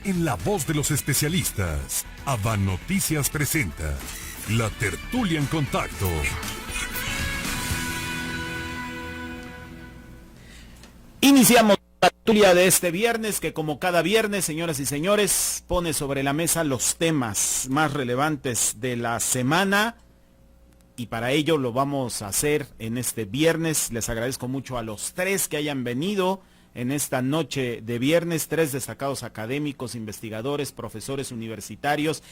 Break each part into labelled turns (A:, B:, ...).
A: En la voz de los especialistas, Avan Noticias presenta La Tertulia en Contacto.
B: Iniciamos la tertulia de este viernes, que como cada viernes, señoras y señores, pone sobre la mesa los temas más relevantes de la semana. Y para ello lo vamos a hacer en este viernes. Les agradezco mucho a los tres que hayan venido en esta noche de viernes, tres destacados académicos, investigadores, profesores universitarios,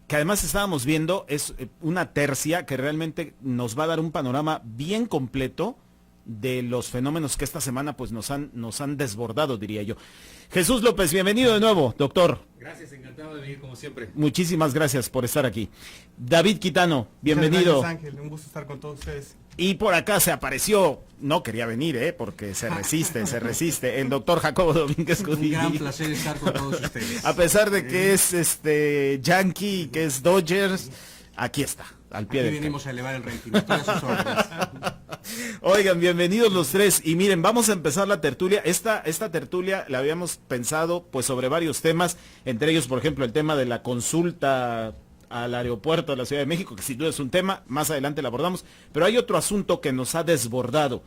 B: que además estábamos viendo, es una tercia que realmente nos va a dar un panorama bien completo de los fenómenos que esta semana pues nos han desbordado, diría yo. Jesús López, bienvenido de nuevo, doctor.
C: Gracias, encantado de venir como siempre.
B: Muchísimas gracias por estar aquí. David Quitano, bienvenido.
D: Gracias, Ángel, un gusto estar con todos ustedes.
B: Y por acá se apareció, no quería venir, porque se resiste, el doctor Jacobo Domínguez Cudilli.
C: Un gran placer estar con todos ustedes.
B: A pesar de que es Yankee, que es Dodgers, aquí está, al pie del
C: venimos a elevar el rating, a todas sus órdenes.
B: Oigan, bienvenidos los tres, y miren, vamos a empezar la tertulia. Esta tertulia la habíamos pensado pues sobre varios temas, entre ellos, por ejemplo, el tema de la consulta al aeropuerto de la Ciudad de México, que sin duda es un tema, más adelante lo abordamos, pero hay otro asunto que nos ha desbordado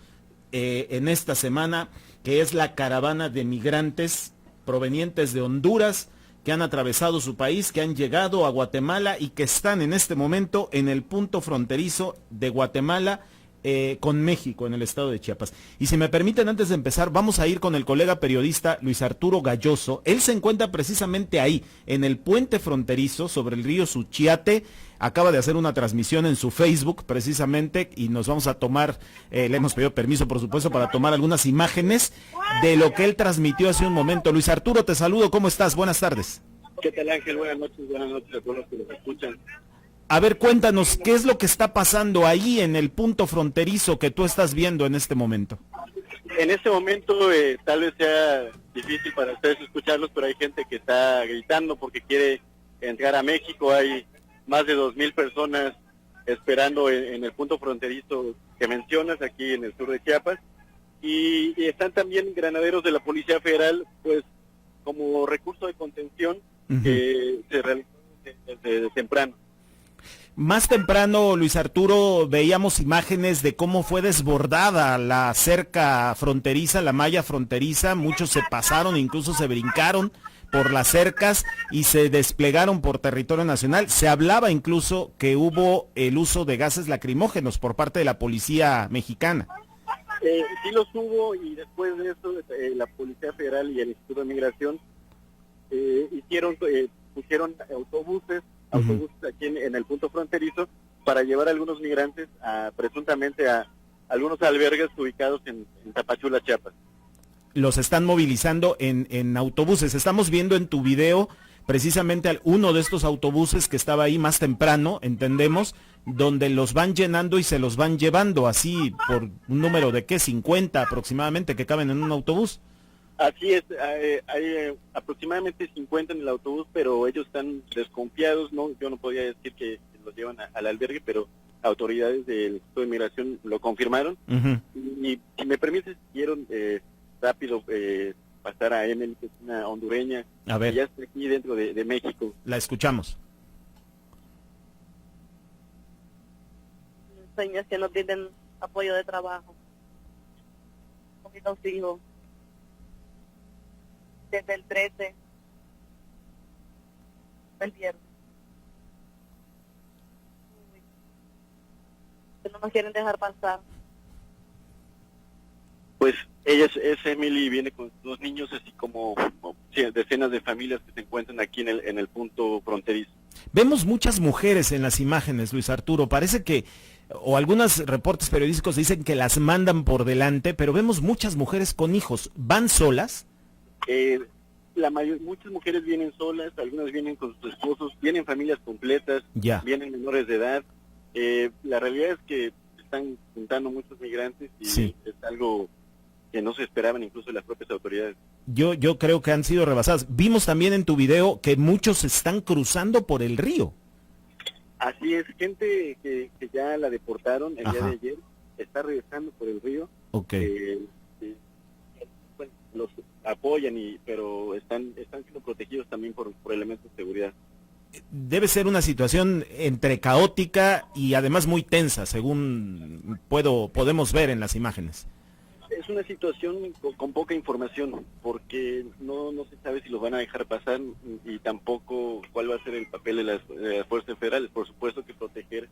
B: en esta semana, que es la caravana de migrantes provenientes de Honduras, que han atravesado su país, que han llegado a Guatemala y que están en este momento en el punto fronterizo de Guatemala con México, en el estado de Chiapas. Y si me permiten, antes de empezar, vamos a ir con el colega periodista Luis Arturo Galloso. Él se encuentra precisamente ahí, en el puente fronterizo sobre el río Suchiate. Acaba de hacer una transmisión en su Facebook, precisamente, y nos vamos a tomar, le hemos pedido permiso, por supuesto, para tomar algunas imágenes de lo que él transmitió hace un momento. Luis Arturo, te saludo, ¿cómo estás? Buenas tardes.
E: ¿Qué tal, Ángel? Buenas noches a todos los que nos escuchan.
B: A ver, cuéntanos, ¿qué es lo que está pasando ahí en el punto fronterizo que tú estás viendo en este momento?
E: En este momento tal vez sea difícil para ustedes escucharlos, pero hay gente que está gritando porque quiere entrar a México. Hay más de 2,000 personas esperando en el punto fronterizo que mencionas aquí en el sur de Chiapas. Y están también granaderos de la Policía Federal, pues como recurso de contención que se realizó desde temprano.
B: Más temprano, Luis Arturo, veíamos imágenes de cómo fue desbordada la cerca fronteriza, la malla fronteriza. Muchos se pasaron, incluso se brincaron por las cercas y se desplegaron por territorio nacional. Se hablaba incluso que hubo el uso de gases lacrimógenos por parte de la policía mexicana.
E: Sí los hubo, y después de eso la Policía Federal y el Instituto de Migración pusieron autobuses aquí en el punto fronterizo para llevar a algunos migrantes presuntamente a algunos albergues ubicados en Tapachula, Chiapas.
B: Los están movilizando en autobuses. Estamos viendo en tu video precisamente uno de estos autobuses que estaba ahí más temprano, entendemos, donde los van llenando y se los van llevando así por un número de 50 aproximadamente que caben en un autobús.
E: Así es, hay aproximadamente 50 en el autobús, pero ellos están desconfiados, ¿no? Yo no podía decir que los llevan al albergue, pero autoridades del Instituto de Migración lo confirmaron. Y si me permites, quiero rápido pasar a Emily, que es una hondureña,
B: a ver,
E: que ya está aquí dentro de México.
B: La escuchamos.
F: Señores que no tienen apoyo de trabajo, con mis hijos. Desde el 13 el viernes. Que no nos quieren dejar pasar.
E: Pues ella es Emily, viene con 2 niños, así como decenas de familias que se encuentran aquí en el punto fronterizo.
B: Vemos muchas mujeres en las imágenes, Luis Arturo. Parece que, o algunos reportes periodísticos dicen que las mandan por delante, pero vemos muchas mujeres con hijos. ¿Van solas?
E: Muchas mujeres vienen solas, algunas vienen con sus esposos, vienen familias completas, vienen menores de edad. La realidad es que están juntando muchos migrantes y es algo que no se esperaban incluso las propias autoridades.
B: Yo creo que han sido rebasadas. Vimos también en tu video que muchos están cruzando por el río.
E: Así es, gente que ya la deportaron el día de ayer, está regresando por el río.
B: Ok.
E: Bueno, los apoyan, pero están siendo protegidos también por elementos de seguridad.
B: Debe ser una situación entre caótica y además muy tensa, según podemos ver en las imágenes.
E: Es una situación con poca información, porque no se sabe si los van a dejar pasar y tampoco cuál va a ser el papel de las fuerzas federales. Por supuesto que proteger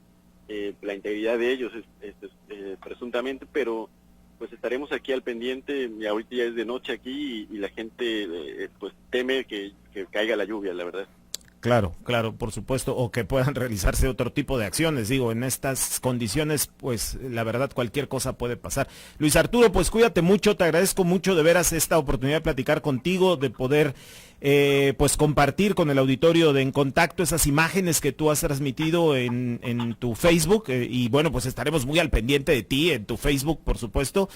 E: la integridad de ellos presuntamente, pero pues estaremos aquí al pendiente, y ahorita ya es de noche aquí y la gente pues teme que caiga la lluvia, la verdad.
B: Claro, por supuesto, o que puedan realizarse otro tipo de acciones. Digo, en estas condiciones, pues la verdad cualquier cosa puede pasar. Luis Arturo, pues cuídate mucho, te agradezco mucho de veras esta oportunidad de platicar contigo, de poder pues compartir con el auditorio de En Contacto esas imágenes que tú has transmitido en tu Facebook, y bueno, pues estaremos muy al pendiente de ti en tu Facebook, por supuesto,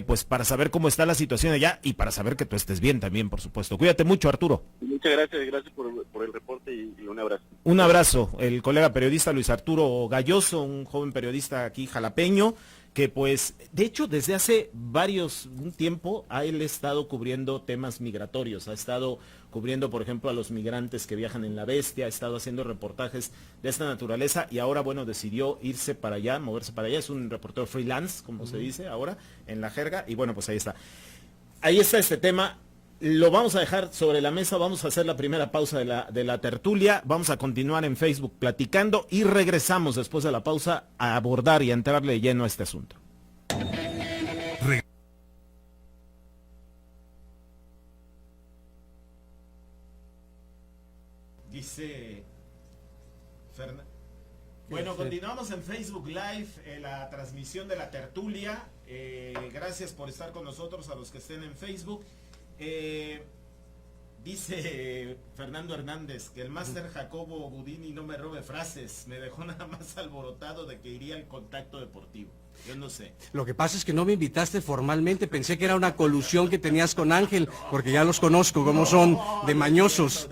B: pues para saber cómo está la situación allá y para saber que tú estés bien también, por supuesto. Cuídate mucho, Arturo.
E: Muchas gracias por el reporte y un abrazo.
B: Un abrazo, el colega periodista Luis Arturo Galloso, un joven periodista aquí jalapeño, que pues, de hecho, desde hace un tiempo, él ha estado cubriendo temas migratorios, ha estado cubriendo, por ejemplo, a los migrantes que viajan en la Bestia, ha estado haciendo reportajes de esta naturaleza y ahora, bueno, decidió irse para allá, moverse para allá, es un reportero freelance, como se dice ahora, en la jerga, y bueno, pues ahí está. Ahí está este tema. Lo vamos a dejar sobre la mesa, vamos a hacer la primera pausa de la tertulia, vamos a continuar en Facebook platicando y regresamos después de la pausa a abordar y a entrarle lleno a este asunto. Dice Fernando. Bueno, continuamos en Facebook Live, la transmisión de la tertulia. Gracias por estar con nosotros a los que estén en Facebook. Dice Fernando Hernández que el máster Jacobo Budini no me robe frases, me dejó nada más alborotado de que iría al Contacto Deportivo. Yo no sé.
G: Lo que pasa es que no me invitaste formalmente, pensé que era una colusión que tenías con Ángel, porque ya los conozco, como son de mañosos,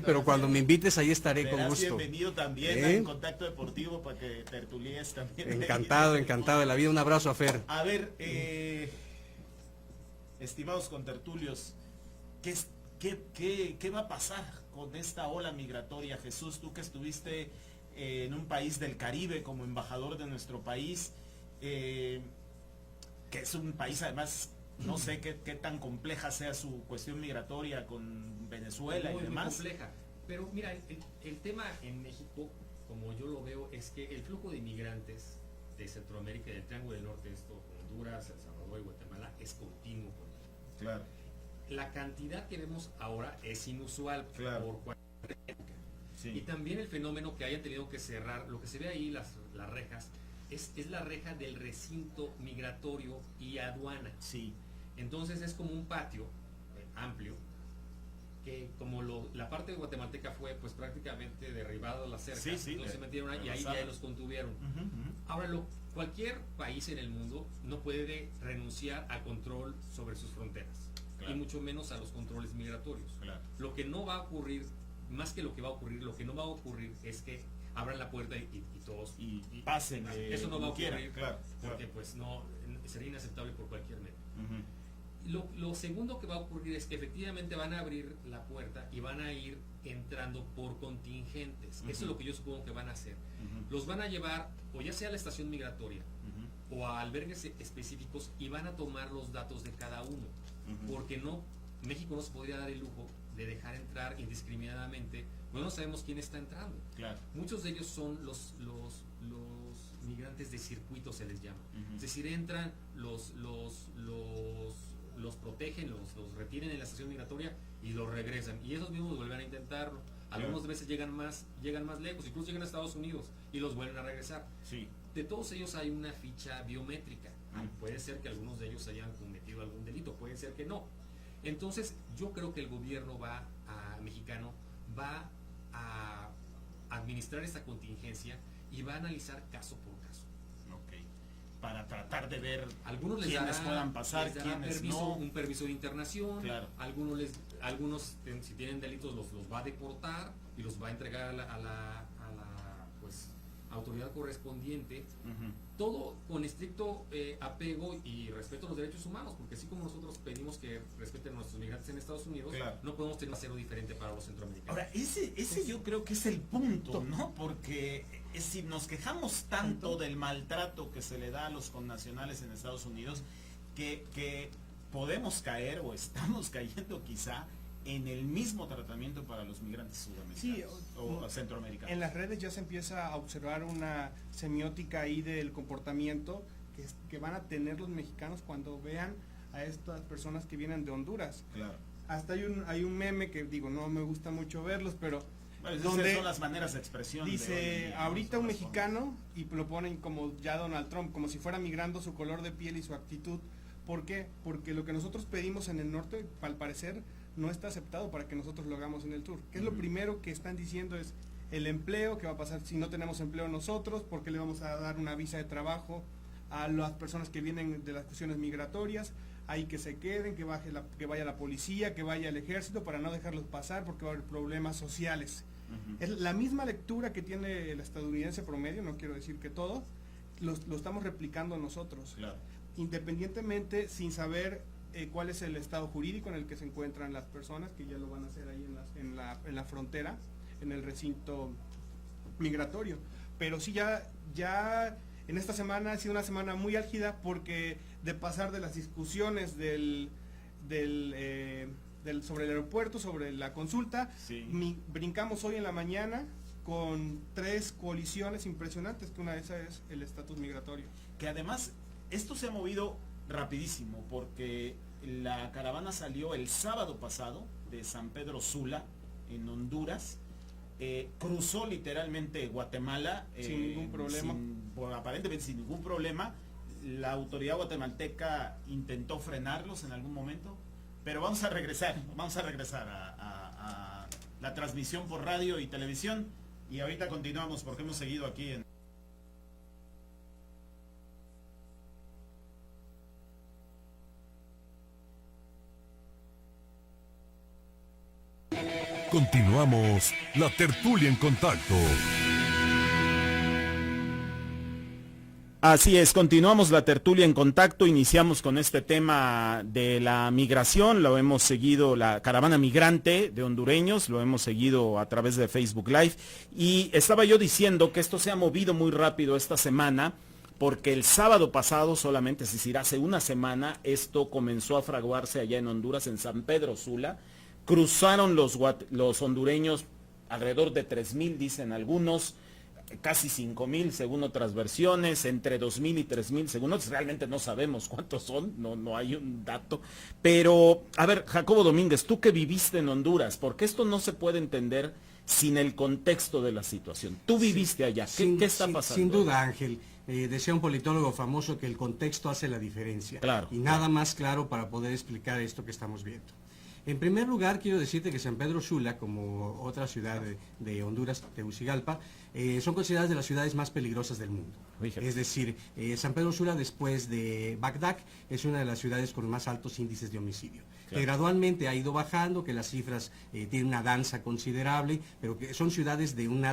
G: pero cuando me invites ahí estaré con gusto.
B: Bienvenido también al Contacto Deportivo para que tertulies también.
G: Encantado de la vida, un abrazo a Fer.
B: A ver, estimados contertulios, ¿qué va a pasar con esta ola migratoria? Jesús, tú que estuviste en un país del Caribe como embajador de nuestro país, que es un país además, no sé qué tan compleja sea su cuestión migratoria con Venezuela y demás.
C: Muy compleja, pero mira, el tema en México, como yo lo veo, es que el flujo de inmigrantes de Centroamérica y del Triángulo del Norte, Honduras, El Salvador y Guatemala, es continuo.
B: Claro.
C: La cantidad que vemos ahora es inusual,
B: claro,
C: por cualquier época.
B: Sí.
C: Y también el fenómeno que hayan tenido que cerrar, lo que se ve ahí, las rejas, es la reja del recinto migratorio y aduana.
B: Sí.
C: Entonces es como un patio amplio, que como la parte guatemalteca fue pues prácticamente derribada la cerca, entonces se metieron ahí y ahí ya los contuvieron. Ahora cualquier país en el mundo no puede renunciar a control sobre sus fronteras, y mucho menos a los controles migratorios. Lo que no va a ocurrir, más que lo que va a ocurrir, lo que no va a ocurrir es que abran la puerta y todos
B: y pasen.
C: Eso no va a ocurrir, porque
B: claro,
C: pues no sería inaceptable por cualquier medio. Lo segundo que va a ocurrir es que efectivamente van a abrir la puerta y van a ir entrando por contingentes. Eso es lo que yo supongo que van a hacer. Los van a llevar o ya sea a la estación migratoria o a albergues específicos y van a tomar los datos de cada uno. Porque México no se podría dar el lujo de dejar entrar indiscriminadamente. No sabemos quién está entrando.
B: Claro.
C: Muchos de ellos son los migrantes de circuito, se les llama. Es decir, entran, los protegen, los retienen en la estación migratoria y los regresan. Y esos mismos vuelven a intentarlo. Algunos veces llegan más lejos, incluso llegan a Estados Unidos y los vuelven a regresar.
B: Sí.
C: De todos ellos hay una ficha biométrica. Puede ser que algunos de ellos hayan cometido algún delito, puede ser que no. Entonces, yo creo que el gobierno mexicano va a administrar esta contingencia y va a analizar caso por caso.
B: Para tratar de ver
C: algunos
B: quiénes puedan pasar,
C: les dará
B: quiénes no.
C: Un permiso de internación.
B: Claro.
C: Algunos si tienen delitos los va a deportar y los va a entregar a autoridad correspondiente, todo con estricto apego y respeto a los derechos humanos, porque así como nosotros pedimos que respeten a nuestros migrantes en Estados Unidos,
B: claro,
C: no podemos tener un acero diferente para los centroamericanos.
B: Ahora, ese yo creo que es el punto, ¿no? Porque si nos quejamos tanto del maltrato que se le da a los connacionales en Estados Unidos, que podemos caer o estamos cayendo quizá en el mismo tratamiento para los migrantes sudamericanos o centroamericanos.
D: En las redes ya se empieza a observar una semiótica ahí del comportamiento que van a tener los mexicanos cuando vean a estas personas que vienen de Honduras.
B: Claro.
D: Hasta hay un meme que digo, no me gusta mucho verlos, pero
B: Bueno,
D: donde
B: esas son las maneras de expresión.
D: dice, ahorita un mexicano, y lo ponen como ya Donald Trump, como si fuera migrando su color de piel y su actitud. ¿Por qué? Porque lo que nosotros pedimos en el norte, al parecer, no está aceptado para que nosotros lo hagamos en el sur. ¿Qué es lo primero que están diciendo? Es el empleo, ¿qué va a pasar si no tenemos empleo nosotros? ¿Por qué le vamos a dar una visa de trabajo a las personas que vienen de las cuestiones migratorias? Ahí que se queden, que vaya la policía, que vaya el ejército para no dejarlos pasar porque va a haber problemas sociales. Es la misma lectura que tiene el estadounidense promedio, no quiero decir que todo, lo estamos replicando nosotros.
B: Claro.
D: Independientemente, sin saber cuál es el estado jurídico en el que se encuentran las personas, que ya lo van a hacer ahí en la frontera, en el recinto migratorio. Pero sí, ya en esta semana ha sido una semana muy álgida, porque de pasar de las discusiones sobre el aeropuerto, sobre la consulta,
B: sí,
D: brincamos hoy en la mañana con 3 coaliciones impresionantes, que una de esas es el estatus migratorio.
B: Que además esto se ha movido rapidísimo, porque la caravana salió el sábado pasado de San Pedro Sula, en Honduras, cruzó literalmente Guatemala
D: sin ningún problema,
B: aparentemente sin ningún problema. La autoridad guatemalteca intentó frenarlos en algún momento, pero vamos a regresar a la transmisión por radio y televisión, y ahorita continuamos porque hemos seguido aquí en
A: Continuamos la tertulia en contacto.
B: Así es, continuamos la tertulia en contacto, iniciamos con este tema de la migración, lo hemos seguido, la caravana migrante de hondureños, lo hemos seguido a través de Facebook Live, y estaba yo diciendo que esto se ha movido muy rápido esta semana, porque el sábado pasado, solamente, es decir, hace una semana, esto comenzó a fraguarse allá en Honduras, en San Pedro Sula. Cruzaron los hondureños, alrededor de 3,000 dicen algunos, casi 5,000 según otras versiones, entre 2,000 y 3,000 según otros, realmente no sabemos cuántos son, no hay un dato. Pero, a ver, Jacobo Domínguez, tú que viviste en Honduras, porque esto no se puede entender sin el contexto de la situación. Tú viviste allá, ¿qué está pasando?
G: Sin duda, Ángel. Decía un politólogo famoso que el contexto hace la diferencia.
B: Claro,
G: y nada más claro para poder explicar esto que estamos viendo. En primer lugar, quiero decirte que San Pedro Sula, como otra ciudad de Honduras, Tegucigalpa, son consideradas de las ciudades más peligrosas del mundo.
B: Fíjate.
G: Es decir, San Pedro Sula, después de Bagdad, es una de las ciudades con más altos índices de homicidio. Claro. Que gradualmente ha ido bajando, que las cifras tienen una danza considerable, pero que son ciudades de una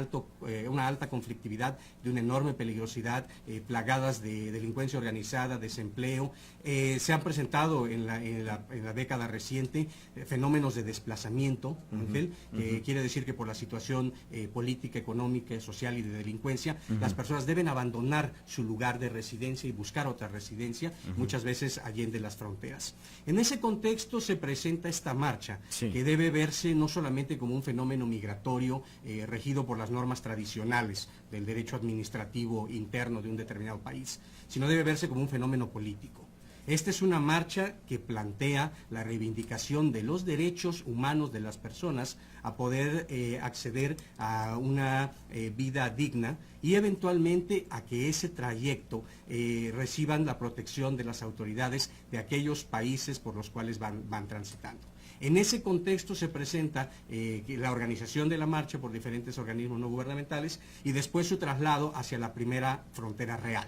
G: alta conflictividad, de una enorme peligrosidad, plagadas de delincuencia organizada, desempleo. Se han presentado en la década reciente fenómenos de desplazamiento, Ángel, que quiere decir que por la situación política, económica, social y de delincuencia, las personas deben abandonar su lugar de residencia y buscar otra residencia, muchas veces allende las fronteras. En ese contexto se presenta esta marcha, sí, que debe verse no solamente como un fenómeno migratorio regido por las normas tradicionales del derecho administrativo interno de un determinado país, sino debe verse como un fenómeno político. Esta es una marcha que plantea la reivindicación de los derechos humanos de las personas a poder acceder a una vida digna y eventualmente a que ese trayecto reciban la protección de las autoridades de aquellos países por los cuales van transitando. En ese contexto se presenta la organización de la marcha por diferentes organismos no gubernamentales y después su traslado hacia la primera frontera real,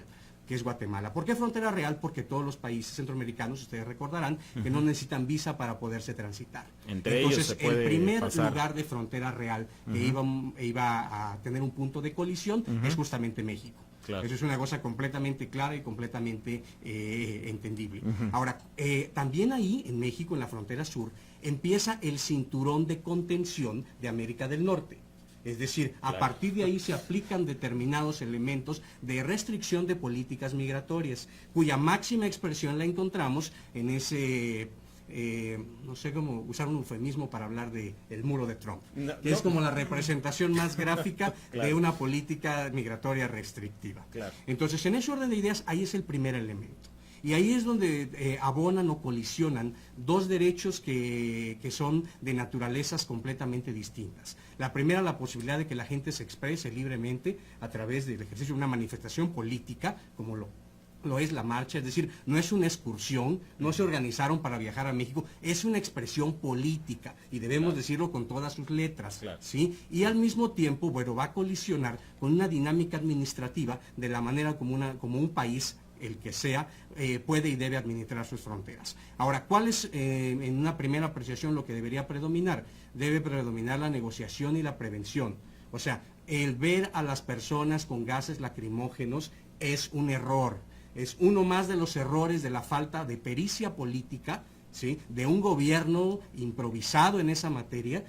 G: que es Guatemala. ¿Por qué frontera real? Porque todos los países centroamericanos, ustedes recordarán, que no necesitan visa para poderse transitar.
B: Entre
G: Entonces,
B: ellos se puede
G: el primer
B: pasar.
G: lugar de frontera real que iba a tener un punto de colisión es justamente México.
B: Claro.
G: Eso es una cosa completamente clara y completamente entendible. Ahora, también ahí, en México, en la frontera sur, empieza el cinturón de contención de América del Norte. Es decir, a partir de ahí se aplican determinados elementos de restricción de políticas migratorias, cuya máxima expresión la encontramos en ese, no sé cómo usar un eufemismo para hablar de el muro de Trump, que es como la representación más gráfica de una política migratoria restrictiva.
B: Claro.
G: Entonces, en ese orden de ideas, ahí es el primer elemento. Y ahí es donde abonan o colisionan dos derechos que son de naturalezas completamente distintas. La primera, la posibilidad de que la gente se exprese libremente a través del ejercicio de una manifestación política, como lo es la marcha, es decir, no es una excursión, no se organizaron para viajar a México, es una expresión política, y debemos decirlo con todas sus letras, ¿sí? Y al mismo tiempo, bueno, va a colisionar con una dinámica administrativa de la manera como un país, el que sea, puede y debe administrar sus fronteras. Ahora, ¿cuál es, en una primera apreciación, lo que debería predominar? Debe predominar la negociación y la prevención. O sea, el ver a las personas con gases lacrimógenos es un error. Es uno más de los errores de la falta de pericia política, ¿sí? De un gobierno improvisado en esa materia,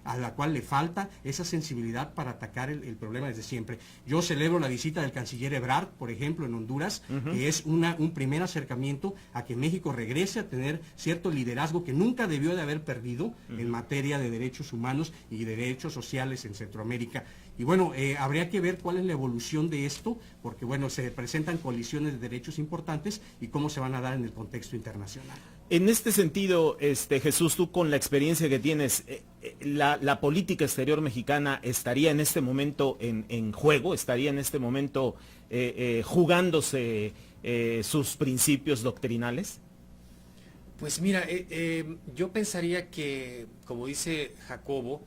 G: a la cual le falta esa sensibilidad para atacar el problema desde siempre. Yo celebro la visita del canciller Ebrard, por ejemplo, en Honduras, que es un primer acercamiento a que México regrese a tener cierto liderazgo que nunca debió de haber perdido en materia de derechos humanos y derechos sociales en Centroamérica. Y bueno, habría que ver cuál es la evolución de esto, porque bueno, se presentan colisiones de derechos importantes y cómo se van a dar en el contexto internacional.
B: En este sentido, Jesús, tú con la experiencia que tienes, la política exterior mexicana estaría en este momento en juego, estaría en este momento jugándose sus principios doctrinales.
C: Pues mira, yo pensaría que, como dice Jacobo,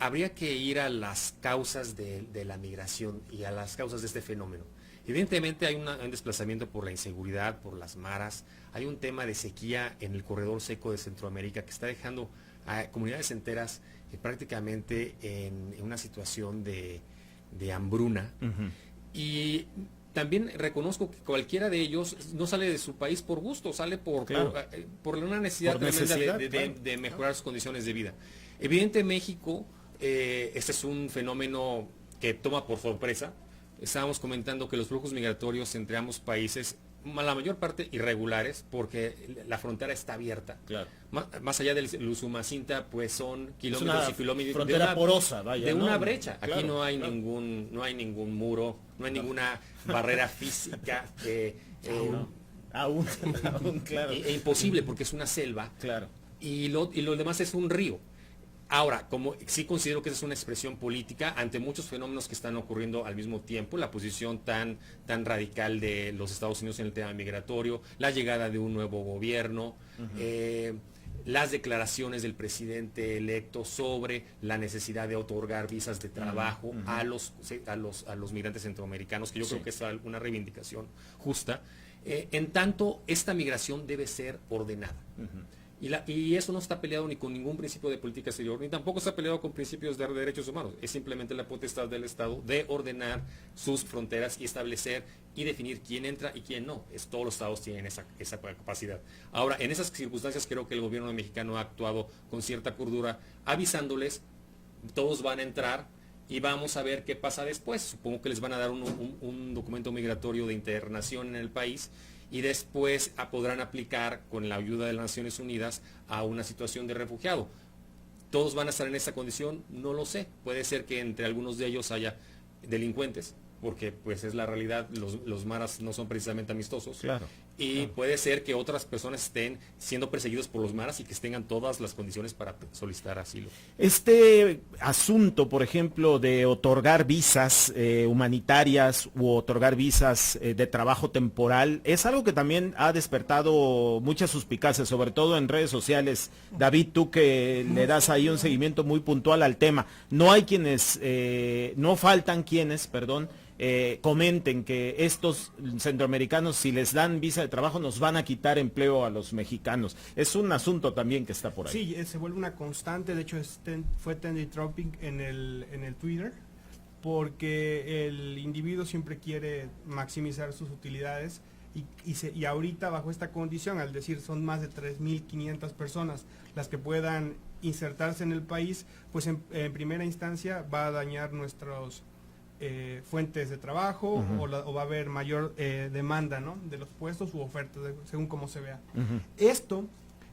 C: habría que ir a las causas de la migración y a las causas de este fenómeno. Evidentemente hay un desplazamiento por la inseguridad, por las maras, hay un tema de sequía en el corredor seco de Centroamérica que está dejando a comunidades enteras prácticamente en una situación de hambruna. Y también reconozco que cualquiera de ellos no sale de su país por gusto, sale por una necesidad tremenda de mejorar sus condiciones de vida. Evidentemente México, este es un fenómeno que toma por sorpresa. Estábamos comentando que los flujos migratorios entre ambos países, la mayor parte irregulares, porque la frontera está abierta. Claro. Más allá del Usumacinta, pues son kilómetros y kilómetros
B: frontera porosa, vaya,
C: de
B: ¿no?
C: una brecha.
B: Claro,
C: aquí no hay ningún muro, no hay ninguna barrera física
B: Aún, claro.
C: E imposible porque es una selva.
B: Claro.
C: Y lo demás es un río. Ahora, como sí considero que esa es una expresión política ante muchos fenómenos que están ocurriendo al mismo tiempo, la posición tan radical de los Estados Unidos en el tema migratorio, la llegada de un nuevo gobierno, las declaraciones del presidente electo sobre la necesidad de otorgar visas de trabajo a los migrantes centroamericanos, que yo creo que es una reivindicación justa. En tanto, esta migración debe ser ordenada. Y eso no está peleado ni con ningún principio de política exterior, ni tampoco está peleado con principios de derechos humanos. Es simplemente la potestad del Estado de ordenar sus fronteras y establecer y definir quién entra y quién no. Todos los estados tienen esa capacidad. Ahora, en esas circunstancias creo que el gobierno mexicano ha actuado con cierta cordura, avisándoles, todos van a entrar y vamos a ver qué pasa después. Supongo que les van a dar un documento migratorio de internación en el país, y después podrán aplicar con la ayuda de las Naciones Unidas a una situación de refugiado. ¿Todos van a estar en esa condición? No lo sé. Puede ser que entre algunos de ellos haya delincuentes, porque pues es la realidad, los maras no son precisamente amistosos.
B: Claro.
C: Y puede ser que otras personas estén siendo perseguidos por los maras y que tengan todas las condiciones para solicitar asilo.
B: Este asunto, por ejemplo, de otorgar visas humanitarias u otorgar visas de trabajo temporal, es algo que también ha despertado muchas suspicacias, sobre todo en redes sociales. David, tú que le das ahí un seguimiento muy puntual al tema, no faltan quienes, comenten que estos centroamericanos, si les dan visa de trabajo, nos van a quitar empleo a los mexicanos. Es un asunto también que está por ahí.
D: Sí, se vuelve una constante, de hecho fue trending topic en el Twitter, porque el individuo siempre quiere maximizar sus utilidades y ahorita bajo esta condición, al decir son más de 3.500 personas las que puedan insertarse en el país, pues en primera instancia va a dañar nuestros fuentes de trabajo, o va a haber mayor demanda, ¿no?, de los puestos u ofertas, según como se vea. Esto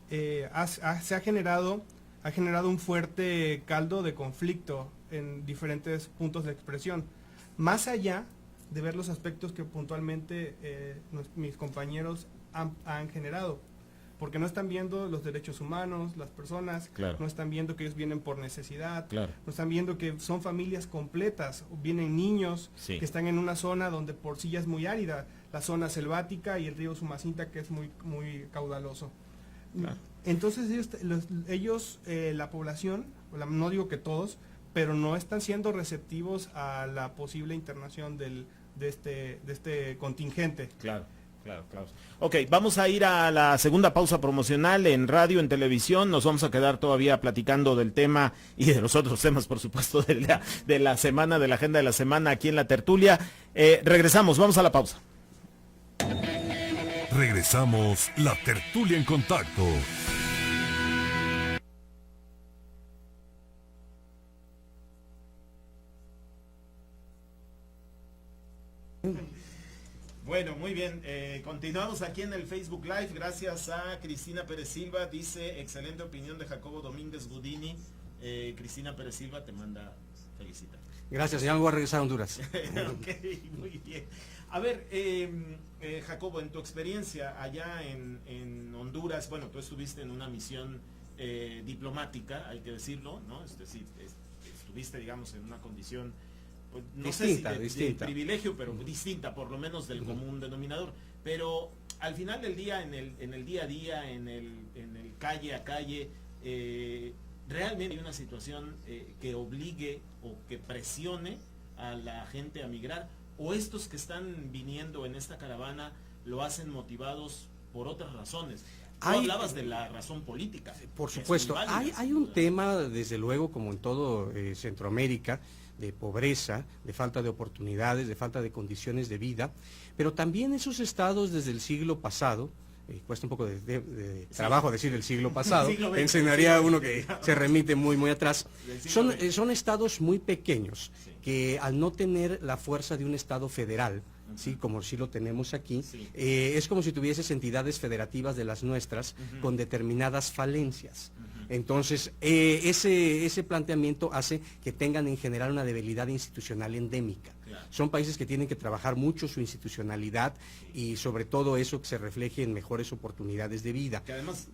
D: se ha generado un fuerte caldo de conflicto en diferentes puntos de expresión, más allá de ver los aspectos que puntualmente mis compañeros han generado, porque no están viendo los derechos humanos, las personas,
B: claro,
D: no están viendo que ellos vienen por necesidad,
B: claro,
D: no están viendo que son familias completas, vienen niños
B: sí,
D: que están en una zona donde por sí ya es muy árida, la zona selvática y el río Sumacinta, que es muy, muy caudaloso.
B: claro.
D: Entonces ellos la población, no digo que todos, pero no están siendo receptivos a la posible internación de este contingente.
B: Claro, claro, claro. Ok, vamos a ir a la segunda pausa promocional en radio, en televisión. Nos vamos a quedar todavía platicando del tema y de los otros temas, por supuesto, de la semana, de la agenda de la semana aquí en la tertulia. Regresamos, vamos a la pausa.
A: Regresamos, la tertulia en contacto.
B: Bueno, muy bien, continuamos aquí en el Facebook Live, gracias a Cristina Pérez Silva, dice, excelente opinión de Jacobo Domínguez Gudini. Cristina Pérez Silva te manda felicitar.
G: Gracias, ya me voy a regresar a Honduras.
B: Ok, muy bien. A ver, Jacobo, en tu experiencia allá en Honduras, bueno, tú estuviste en una misión diplomática, hay que decirlo, ¿no? Es decir, estuviste, digamos, en una condición, pues, no
G: distinta,
B: sé si
G: distinta.
B: de privilegio, pero distinta, por lo menos del común denominador. Pero al final del día, en el día a día, en el calle a calle, realmente hay una situación que obligue o que presione a la gente a migrar, o estos que están viniendo en esta caravana lo hacen motivados por otras razones. Tú hablabas de la razón política.
G: Por supuesto, hay un tema, desde luego, como en todo Centroamérica, de pobreza, de falta de oportunidades, de falta de condiciones de vida, pero también esos estados desde el siglo pasado, cuesta un poco de trabajo decir el siglo pasado, enseñaría a uno que se remite muy, muy atrás, son estados muy pequeños, que al no tener la fuerza de un estado federal, ¿sí?, como sí lo tenemos aquí, es como si tuvieses entidades federativas de las nuestras con determinadas falencias. Entonces, ese planteamiento hace que tengan en general una debilidad institucional endémica. Claro. Son países que tienen que trabajar mucho su institucionalidad y sobre todo eso que se refleje en mejores oportunidades de vida.
B: Que además,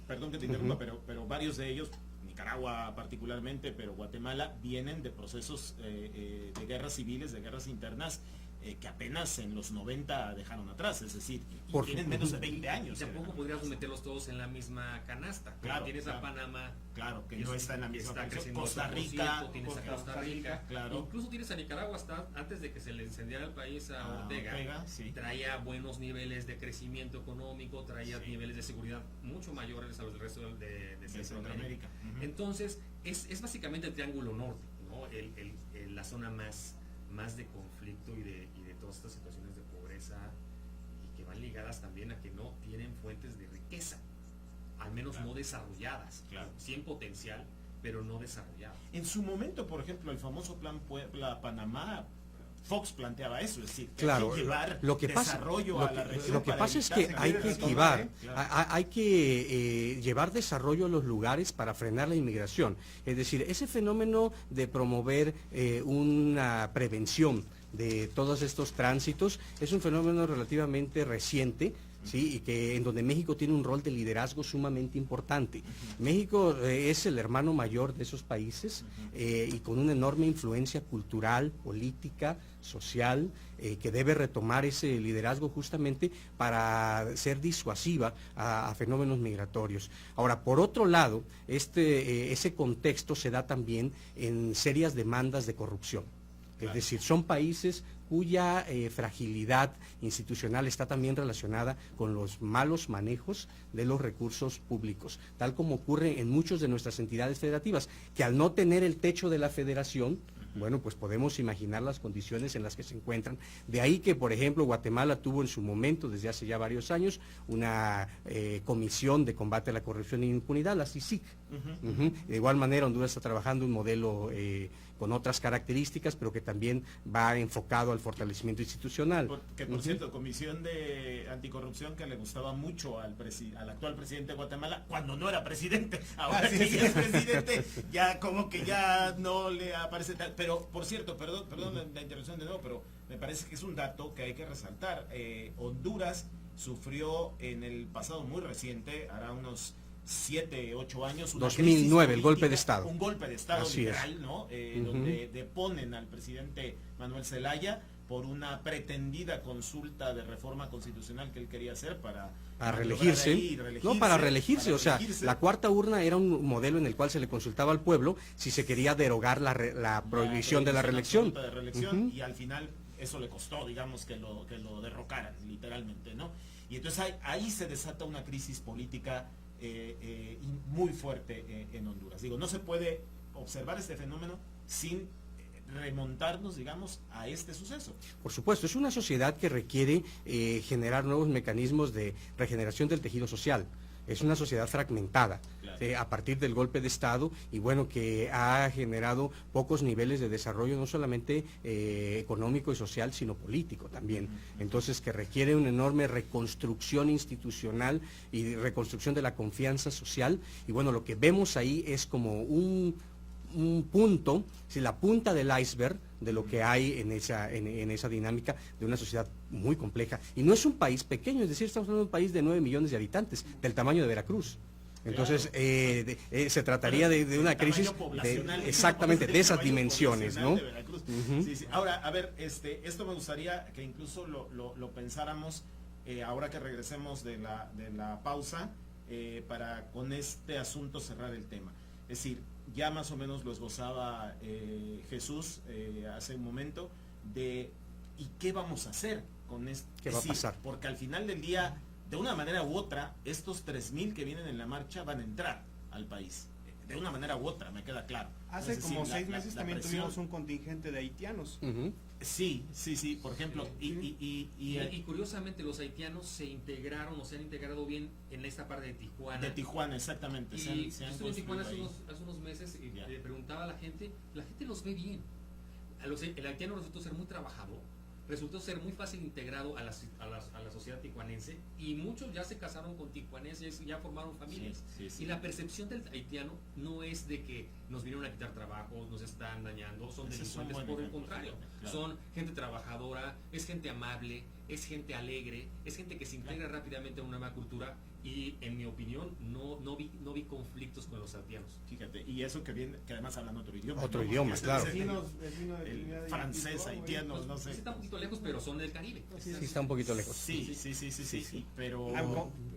B: perdón que te interrumpa, pero varios de ellos, Nicaragua particularmente, pero Guatemala, vienen de procesos de guerras civiles, de guerras internas, que apenas en los 90 dejaron atrás, es decir, tienen menos de 20 años.
C: Y tampoco podrías meterlos todos en la misma canasta.
B: Claro,
C: tienes a Panamá,
B: claro, que no está en la misma canasta.
C: Costa Rica, tienes a
B: Costa Rica, claro.
C: Incluso tienes a Nicaragua, hasta antes de que se le encendiera el país a Ortega, traía buenos niveles de crecimiento económico, traía niveles de seguridad mucho mayores a los del resto de Centroamérica. Entonces, es básicamente el Triángulo Norte, ¿no? La zona más de conflicto y de todas estas situaciones de pobreza, y que van ligadas también a que no tienen fuentes de riqueza, al menos no desarrolladas, sí en potencial, pero no desarrolladas.
B: En su momento, por ejemplo, el famoso plan Puebla-Panamá, Fox planteaba eso, es decir, que
G: claro,
B: hay que llevar
G: lo que
B: desarrollo
G: pasa,
B: a la región.
G: Lo que pasa es que hay que esquivar, hay que llevar desarrollo a los lugares para frenar la inmigración. Es decir, ese fenómeno de promover una prevención de todos estos tránsitos es un fenómeno relativamente reciente, ¿sí? Y que en donde México tiene un rol de liderazgo sumamente importante. México es el hermano mayor de esos países y con una enorme influencia cultural, política, social, que debe retomar ese liderazgo justamente para ser disuasiva a fenómenos migratorios. Ahora, por otro lado, ese contexto se da también en serias demandas de corrupción. Es decir, son países cuya fragilidad institucional está también relacionada con los malos manejos de los recursos públicos, tal como ocurre en muchas de nuestras entidades federativas, que al no tener el techo de la federación, bueno, pues podemos imaginar las condiciones en las que se encuentran. De ahí que, por ejemplo, Guatemala tuvo en su momento, desde hace ya varios años, una comisión de combate a la corrupción e impunidad, la CICIG. De igual manera, Honduras está trabajando un modelo con otras características, pero que también va enfocado al fortalecimiento institucional.
B: Que por cierto, comisión de anticorrupción que le gustaba mucho al actual presidente de Guatemala cuando no era presidente. Ahora que ya es presidente, ya como que ya no le aparece tal. Pero por cierto, perdón la interrupción de nuevo, pero me parece que es un dato que hay que resaltar. Honduras sufrió en el pasado muy reciente, hará unos 7, 8 años,
G: 2009, el golpe de Estado.
B: Un golpe de Estado
G: Así
B: literal,
G: es.
B: ¿no? Donde deponen al presidente Manuel Zelaya por una pretendida consulta de reforma constitucional que él quería hacer para
G: reelegirse. No, para reelegirse. O sea, la cuarta urna era un modelo en el cual se le consultaba al pueblo si se quería derogar la prohibición de la reelección.
B: Y al final eso le costó, digamos, que lo derrocaran, literalmente, ¿no? Y entonces ahí se desata una crisis política muy fuerte en Honduras. Digo, no se puede observar este fenómeno sin remontarnos, digamos, a este suceso.
G: Por supuesto, es una sociedad que requiere generar nuevos mecanismos de regeneración del tejido social. Es una sociedad fragmentada, claro, a partir del golpe de Estado, y bueno, que ha generado pocos niveles de desarrollo, no solamente económico y social, sino político también. Entonces, que requiere una enorme reconstrucción institucional y reconstrucción de la confianza social. Y bueno, lo que vemos ahí es como un punto, si la punta del iceberg de lo que hay en esa dinámica de una sociedad muy compleja. Y no es un país pequeño, es decir, estamos hablando de un país de 9 millones de habitantes, del tamaño de Veracruz. Entonces, claro, se trataría de una crisis exactamente de esas dimensiones, ¿no?
B: Sí, sí. Ahora, a ver, esto me gustaría que incluso lo pensáramos ahora que regresemos de la pausa, para con este asunto cerrar el tema. Es decir, ya más o menos lo esbozaba Jesús hace un momento, de ¿y qué vamos a hacer con esto?
G: ¿Qué va a pasar?
B: Porque al final del día, de una manera u otra, estos 3,000 que vienen en la marcha van a entrar al país. De una manera u otra, me queda claro.
D: Hace como 6 meses también tuvimos un contingente de haitianos.
B: Sí, por ejemplo.
C: Y curiosamente los haitianos se integraron o se han integrado bien en esta parte de Tijuana.
B: De Tijuana, exactamente.
C: Y yo estuve en Tijuana hace unos meses y le preguntaba a la gente los ve bien. El haitiano resultó ser muy trabajador, resultó ser muy fácil integrado a la sociedad tijuanense, y muchos ya se casaron con tijuanenses y ya formaron familias. Y la percepción del haitiano no es de que nos vinieron a quitar trabajo, nos están dañando, son delincuentes, por el contrario, claro, son gente trabajadora, es gente amable, es gente alegre, es gente que se integra rápidamente a una nueva cultura, y en mi opinión no vi conflictos con los haitianos.
B: Fíjate, y eso que además hablan otro idioma.
G: Otro idioma, claro.
B: El francés, haitiano, no sé.
C: Está un poquito lejos, pero son del Caribe.
G: Sí, está un poquito lejos.
B: Sí, pero...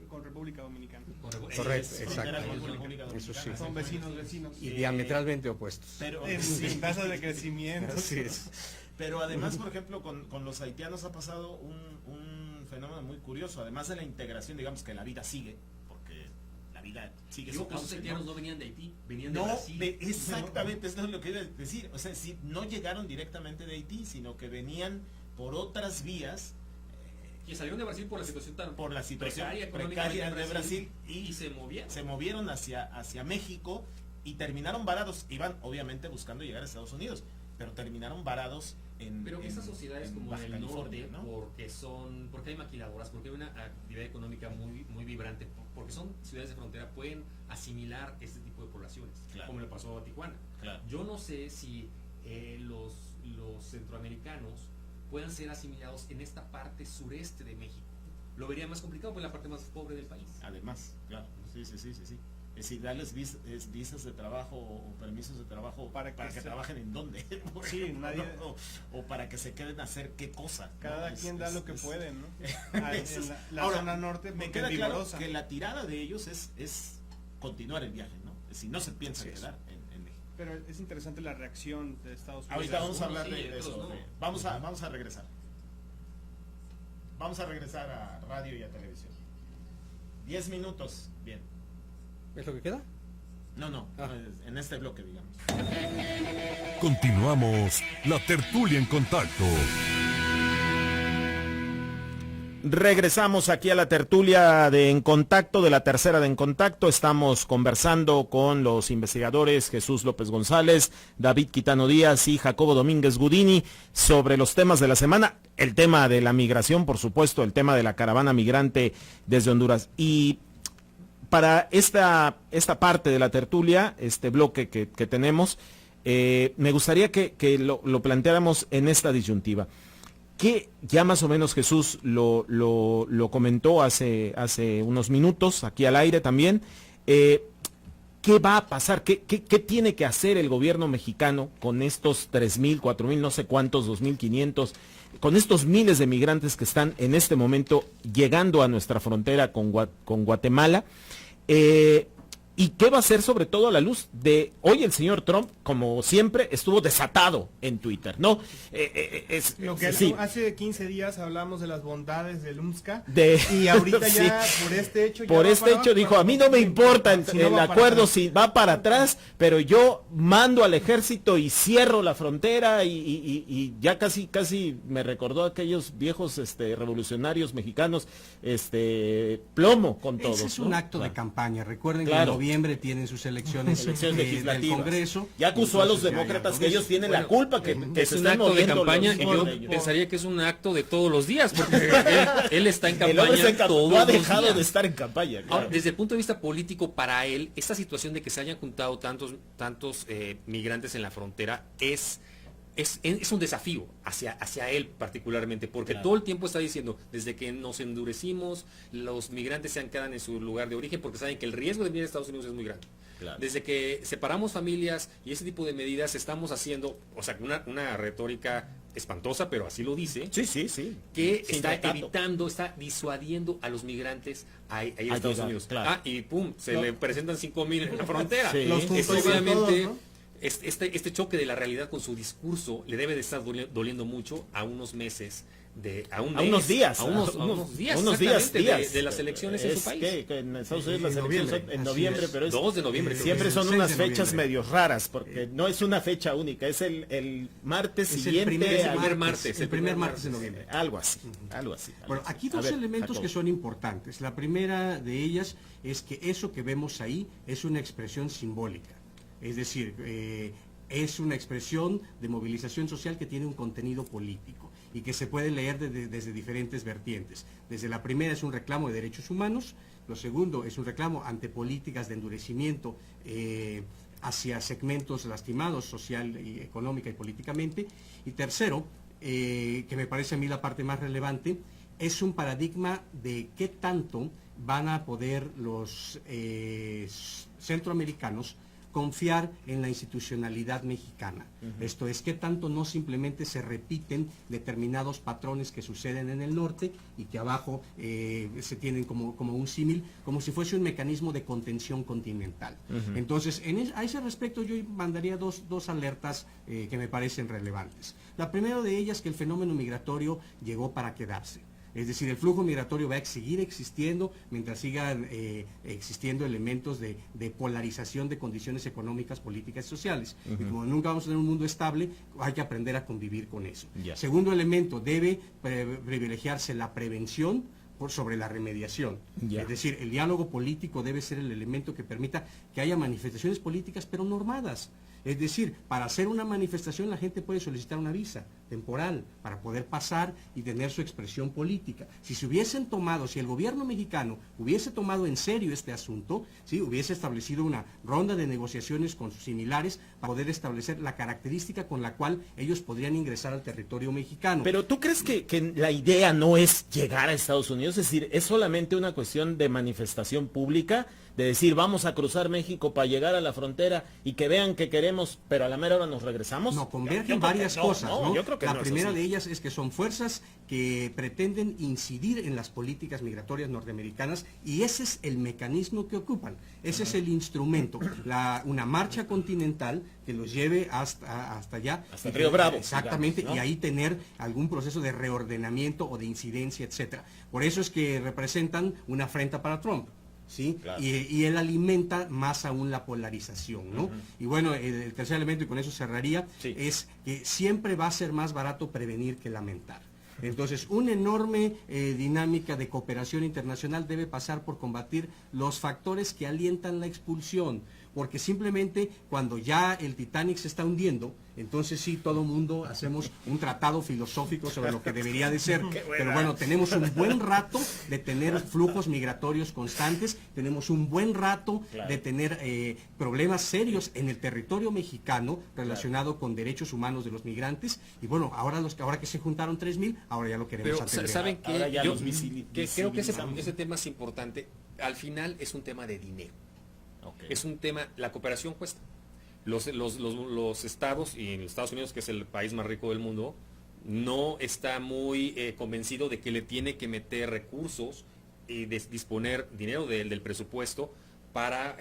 D: Con República Dominicana.
G: Correcto, exacto.
B: Eso sí.
D: Son vecinos.
G: Y diametralmente opuestos.
B: Pero
D: en tasas de crecimiento.
G: Así es.
B: Pero además, por ejemplo, con los haitianos ha pasado un fenómeno muy curioso. Además de la integración, digamos que la vida sigue, porque la vida sigue.
C: Los haitianos no venían de Haití, venían de Brasil.
B: Exactamente, eso es lo que iba a decir. O sea, no llegaron directamente de Haití, sino que venían por otras vías.
C: Que salieron de Brasil por la situación
B: precaria de Brasil,
C: y se
B: movieron hacia México y terminaron varados. Iban obviamente buscando llegar a Estados Unidos, pero terminaron varados
C: pero esas sociedades como en el norte, ¿no? porque hay maquiladoras, porque hay una actividad económica muy vibrante, porque son ciudades de frontera, pueden asimilar este tipo de poblaciones, claro, como le pasó a Tijuana.
B: Claro.
C: Yo no sé si los centroamericanos puedan ser asimilados en esta parte sureste de México. Lo vería más complicado, porque es la parte más pobre del país.
B: Además, claro, sí. Es decir, darles visas de trabajo o permisos de trabajo para que trabajen en dónde.
D: Sí,
B: o para que se queden a hacer qué cosa.
D: Cada quien da lo que puede, ¿no? En
B: ahora,
D: zona norte,
B: me queda claro que la tirada de ellos es continuar el viaje, ¿no? Es decir, no se piensa quedar en México.
D: Pero es interesante la reacción de Estados Unidos.
B: Ahorita vamos a hablar
C: Sí,
B: de
C: otros
B: eso.
C: no.
B: Vamos a regresar. Vamos a regresar a radio y a televisión. 10 minutos. Bien.
H: ¿Es lo que queda?
B: No, en este bloque, digamos.
A: Continuamos la tertulia en contacto.
B: Regresamos aquí a la tertulia de En Contacto, de la tercera de En Contacto. Estamos conversando con los investigadores Jesús López González, David Quitano Díaz y Jacobo Domínguez Gudini sobre los temas de la semana. El tema de la migración, por supuesto, el tema de la caravana migrante desde Honduras. Y para esta parte de la tertulia, este bloque que tenemos, me gustaría que lo planteáramos en esta disyuntiva. Que ya más o menos Jesús lo comentó hace unos minutos, aquí al aire también. ¿Qué va a pasar? ¿Qué tiene que hacer el gobierno mexicano con estos 3,000, 4,000, no sé cuántos, 2,500, con estos miles de migrantes que están en este momento llegando a nuestra frontera con Guatemala? ¿Y qué va a hacer sobre todo a la luz de hoy el señor Trump, como siempre, estuvo desatado en Twitter, ¿no?
D: Sí. Hace 15 días hablamos de las bondades del UMSCA
B: De-
D: y ahorita ya
B: Sí.
D: por este hecho... ya
B: Por
D: va
B: este
D: para
B: hecho
D: abajo,
B: dijo,
D: para
B: a mí no me
D: abajo,
B: importa
D: si no
B: el
D: va para
B: acuerdo
D: atrás.
B: si va para atrás, pero yo mando al ejército y cierro la frontera y ya casi me recordó a aquellos viejos revolucionarios mexicanos, plomo con todos.
G: Ese es un
B: ¿no?
G: acto de campaña. Recuerden que
B: Claro.
G: en noviembre tienen sus elecciones
B: Elecciones
G: del
B: legislativas.
G: Congreso.
B: Ya acusó a los
G: Entonces,
B: demócratas
G: ya,
B: que ellos tienen la
C: Bueno,
B: culpa, que
C: es
B: se
C: un
B: están
C: acto de
B: moviendo
C: campaña
B: los
C: y yo
B: hijos de ellos.
C: pensaría que es un acto de todos los días, porque él está en
B: El hombre
C: campaña todos
B: no ha
C: los
B: dejado
C: días.
B: de estar en campaña.
C: Ahora,
B: Claro.
C: desde el punto de vista político, para él, esta situación de que se hayan juntado tantos migrantes en la frontera es un desafío hacia él particularmente, porque
B: Claro.
C: todo el tiempo está diciendo, desde que nos endurecimos, los migrantes se quedan en su lugar de origen porque saben que el riesgo de venir a Estados Unidos es muy grande.
B: Claro.
C: Desde que separamos familias y ese tipo de medidas estamos haciendo, o sea, una retórica espantosa, pero así lo dice,
B: Sí.
C: que
B: Sin
C: está
B: recato.
C: evitando, está disuadiendo a los migrantes a ir a Estados
B: llegar,
C: Unidos.
B: claro.
C: Y pum, se le presentan 5,000 en la frontera.
B: Sí.
D: Los
C: Es
D: juntó
C: obviamente
D: todos, ¿no?
C: este choque de la realidad con su discurso le debe de estar doliendo mucho a unos meses
B: unos días.
C: a unos días exactamente, de las elecciones en su país.
B: Que en Estados Unidos las
G: En
B: elecciones
G: noviembre,
B: son en
G: así
B: noviembre,
G: es.
B: pero es
C: 2 de noviembre. creo
B: siempre
C: que
B: son
G: 6
B: unas
G: de
B: fechas
G: noviembre.
B: medio raras, porque no es una fecha única, es el martes
G: Es
B: siguiente.
C: primer
B: al-
C: martes,
G: el primer martes de noviembre.
B: Algo así.
G: Bueno, aquí
B: A
G: dos
B: ver,
G: elementos
B: Jacobo.
G: que son importantes. La primera de ellas es que eso que vemos ahí es una expresión simbólica. Es decir, es una expresión de movilización social que tiene un contenido político y que se puede leer desde diferentes vertientes. Desde la primera es un reclamo de derechos humanos, lo segundo es un reclamo ante políticas de endurecimiento hacia segmentos lastimados social, y económica y políticamente, y tercero, que me parece a mí la parte más relevante, es un paradigma de qué tanto van a poder los centroamericanos confiar en la institucionalidad mexicana. Esto es, qué tanto no simplemente se repiten determinados patrones que suceden en el norte y que abajo se tienen como un símil, como si fuese un mecanismo de contención continental. Entonces, a ese respecto yo mandaría dos alertas que me parecen relevantes. La primera de ellas, que el fenómeno migratorio llegó para quedarse. Es decir, el flujo migratorio va a seguir existiendo mientras sigan existiendo elementos de polarización de condiciones económicas, políticas y sociales. Y como nunca vamos a tener un mundo estable, hay que aprender a convivir con eso.
B: Ya.
G: Segundo elemento, debe privilegiarse la prevención sobre la remediación.
B: Ya.
G: Es decir, el diálogo político debe ser el elemento que permita que haya manifestaciones políticas, pero normadas. Es decir, para hacer una manifestación la gente puede solicitar una visa temporal para poder pasar y tener su expresión política. Si el gobierno mexicano hubiese tomado en serio este asunto, ¿sí? Hubiese establecido una ronda de negociaciones con sus similares para poder establecer la característica con la cual ellos podrían ingresar al territorio mexicano.
B: Pero ¿tú crees que la idea no es llegar a Estados Unidos? Es decir, ¿es solamente una cuestión de manifestación pública? De decir, vamos a cruzar México para llegar a la frontera y que vean que queremos, pero a la mera hora nos regresamos.
G: No, convergen
B: Yo creo
G: varias
B: que no,
G: cosas, ¿no?
B: Yo creo creo que
G: La
B: no es
G: primera
B: así.
G: de ellas es que son fuerzas que pretenden incidir en las políticas migratorias norteamericanas y ese es el mecanismo que ocupan, ese es el instrumento, una marcha continental que los lleve hasta allá.
B: Hasta Río Bravo,
G: Exactamente,
B: digamos, ¿no?
G: y ahí tener algún proceso de reordenamiento o de incidencia, etcétera. Por eso es que representan una afrenta para Trump. ¿Sí?
B: Claro.
G: Y él alimenta más aún la polarización, ¿no? Y bueno, el tercer elemento, y con eso cerraría,
B: Sí.
G: es que siempre va a ser más barato prevenir que lamentar. Entonces, una enorme dinámica de cooperación internacional debe pasar por combatir los factores que alientan la expulsión, porque simplemente cuando ya el Titanic se está hundiendo, entonces sí, todo mundo hacemos un tratado filosófico sobre lo que debería de ser, pero bueno, tenemos un buen rato de tener flujos migratorios constantes, tenemos un buen rato de tener problemas serios en el territorio mexicano relacionado con derechos humanos de los migrantes, y bueno, ahora que se juntaron 3,000, ahora ya lo queremos
C: Pero
G: atender.
C: ¿saben qué?
B: Ahora ya
C: Yo
B: los
C: creo que
B: visibilizamos.
C: ese tema es importante. Al final es un tema de dinero. Es un tema, la cooperación cuesta. Los estados, y en Estados Unidos, que es el país más rico del mundo, no está muy convencido de que le tiene que meter recursos y disponer dinero del presupuesto para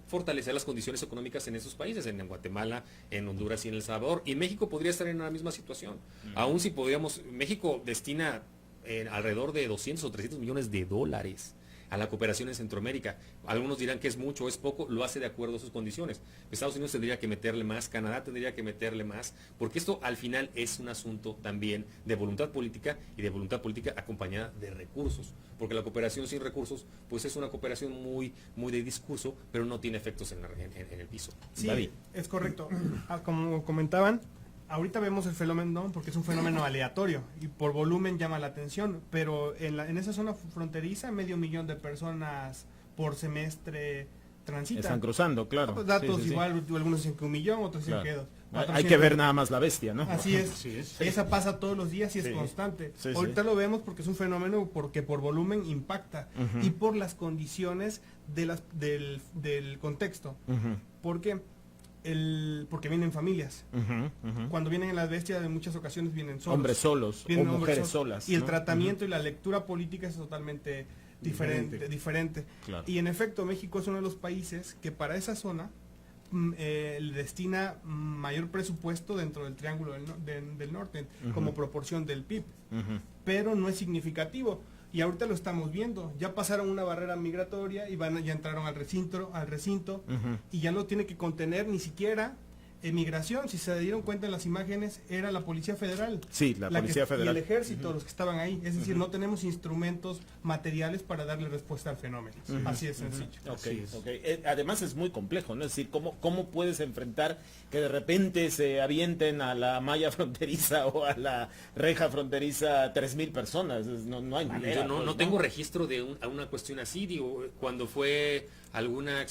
C: fortalecer las condiciones económicas en esos países, en Guatemala, en Honduras y en El Salvador. Y México podría estar en la misma situación. Aún si podríamos, México destina alrededor de 200 o 300 millones de dólares a la cooperación en Centroamérica. Algunos dirán que es mucho o es poco, lo hace de acuerdo a sus condiciones. Estados Unidos tendría que meterle más, Canadá tendría que meterle más, porque esto al final es un asunto también de voluntad política y de voluntad política acompañada de recursos, porque la cooperación sin recursos pues es una cooperación muy de discurso, pero no tiene efectos en el piso.
D: Sí,
B: David.
D: es correcto. Como comentaban, ahorita vemos el fenómeno porque es un fenómeno aleatorio y por volumen llama la atención, pero en esa zona fronteriza 500,000 de personas por semestre transitan.
B: Están cruzando, claro.
D: Pues datos
B: Sí, sí, sí.
D: igual, algunos dicen que 1,000,000, otros dicen
B: Claro.
D: que
B: Hay
D: 400.
B: que ver nada más la bestia, ¿no?
D: Así es.
G: Así es.
D: Esa pasa todos los días y
B: Sí.
D: es constante.
B: Sí,
D: Ahorita
B: sí.
D: lo vemos porque es un fenómeno porque por volumen impacta y por las condiciones del contexto.
B: Ujú,
D: ¿Por qué? Porque vienen familias.
B: ujú, ujú.
D: Cuando vienen en las bestias, en muchas ocasiones vienen solos.
B: Hombres solos o
D: Vienen hombres
B: mujeres
D: solos.
B: solas.
D: Y el
B: ¿no?
D: tratamiento y la lectura política es totalmente diferente.
B: Claro.
D: Y en efecto, México es uno de los países que para esa zona le destina mayor presupuesto dentro del Triángulo del Norte, como proporción del PIB.
B: Ujú.
D: Pero no es significativo. Y ahorita lo estamos viendo. Ya pasaron una barrera migratoria y ya entraron al recinto,
B: Ujú.
D: y ya no tiene que contener ni siquiera migración. Si se dieron cuenta en las imágenes, era la Policía Federal.
B: Sí, la Policía Federal.
D: Y el Ejército, los que estaban ahí. Es decir, no tenemos instrumentos materiales para darle respuesta al fenómeno. Así es sencillo.
B: Ok,
G: Así es.
B: ok. Además es muy complejo, ¿no? Es decir, ¿cómo puedes enfrentar que de repente se avienten a la malla fronteriza o a la reja fronteriza 3,000 personas? No hay manera.
C: Yo no
B: pues,
C: tengo registro de una cuestión así, digo, cuando fue alguna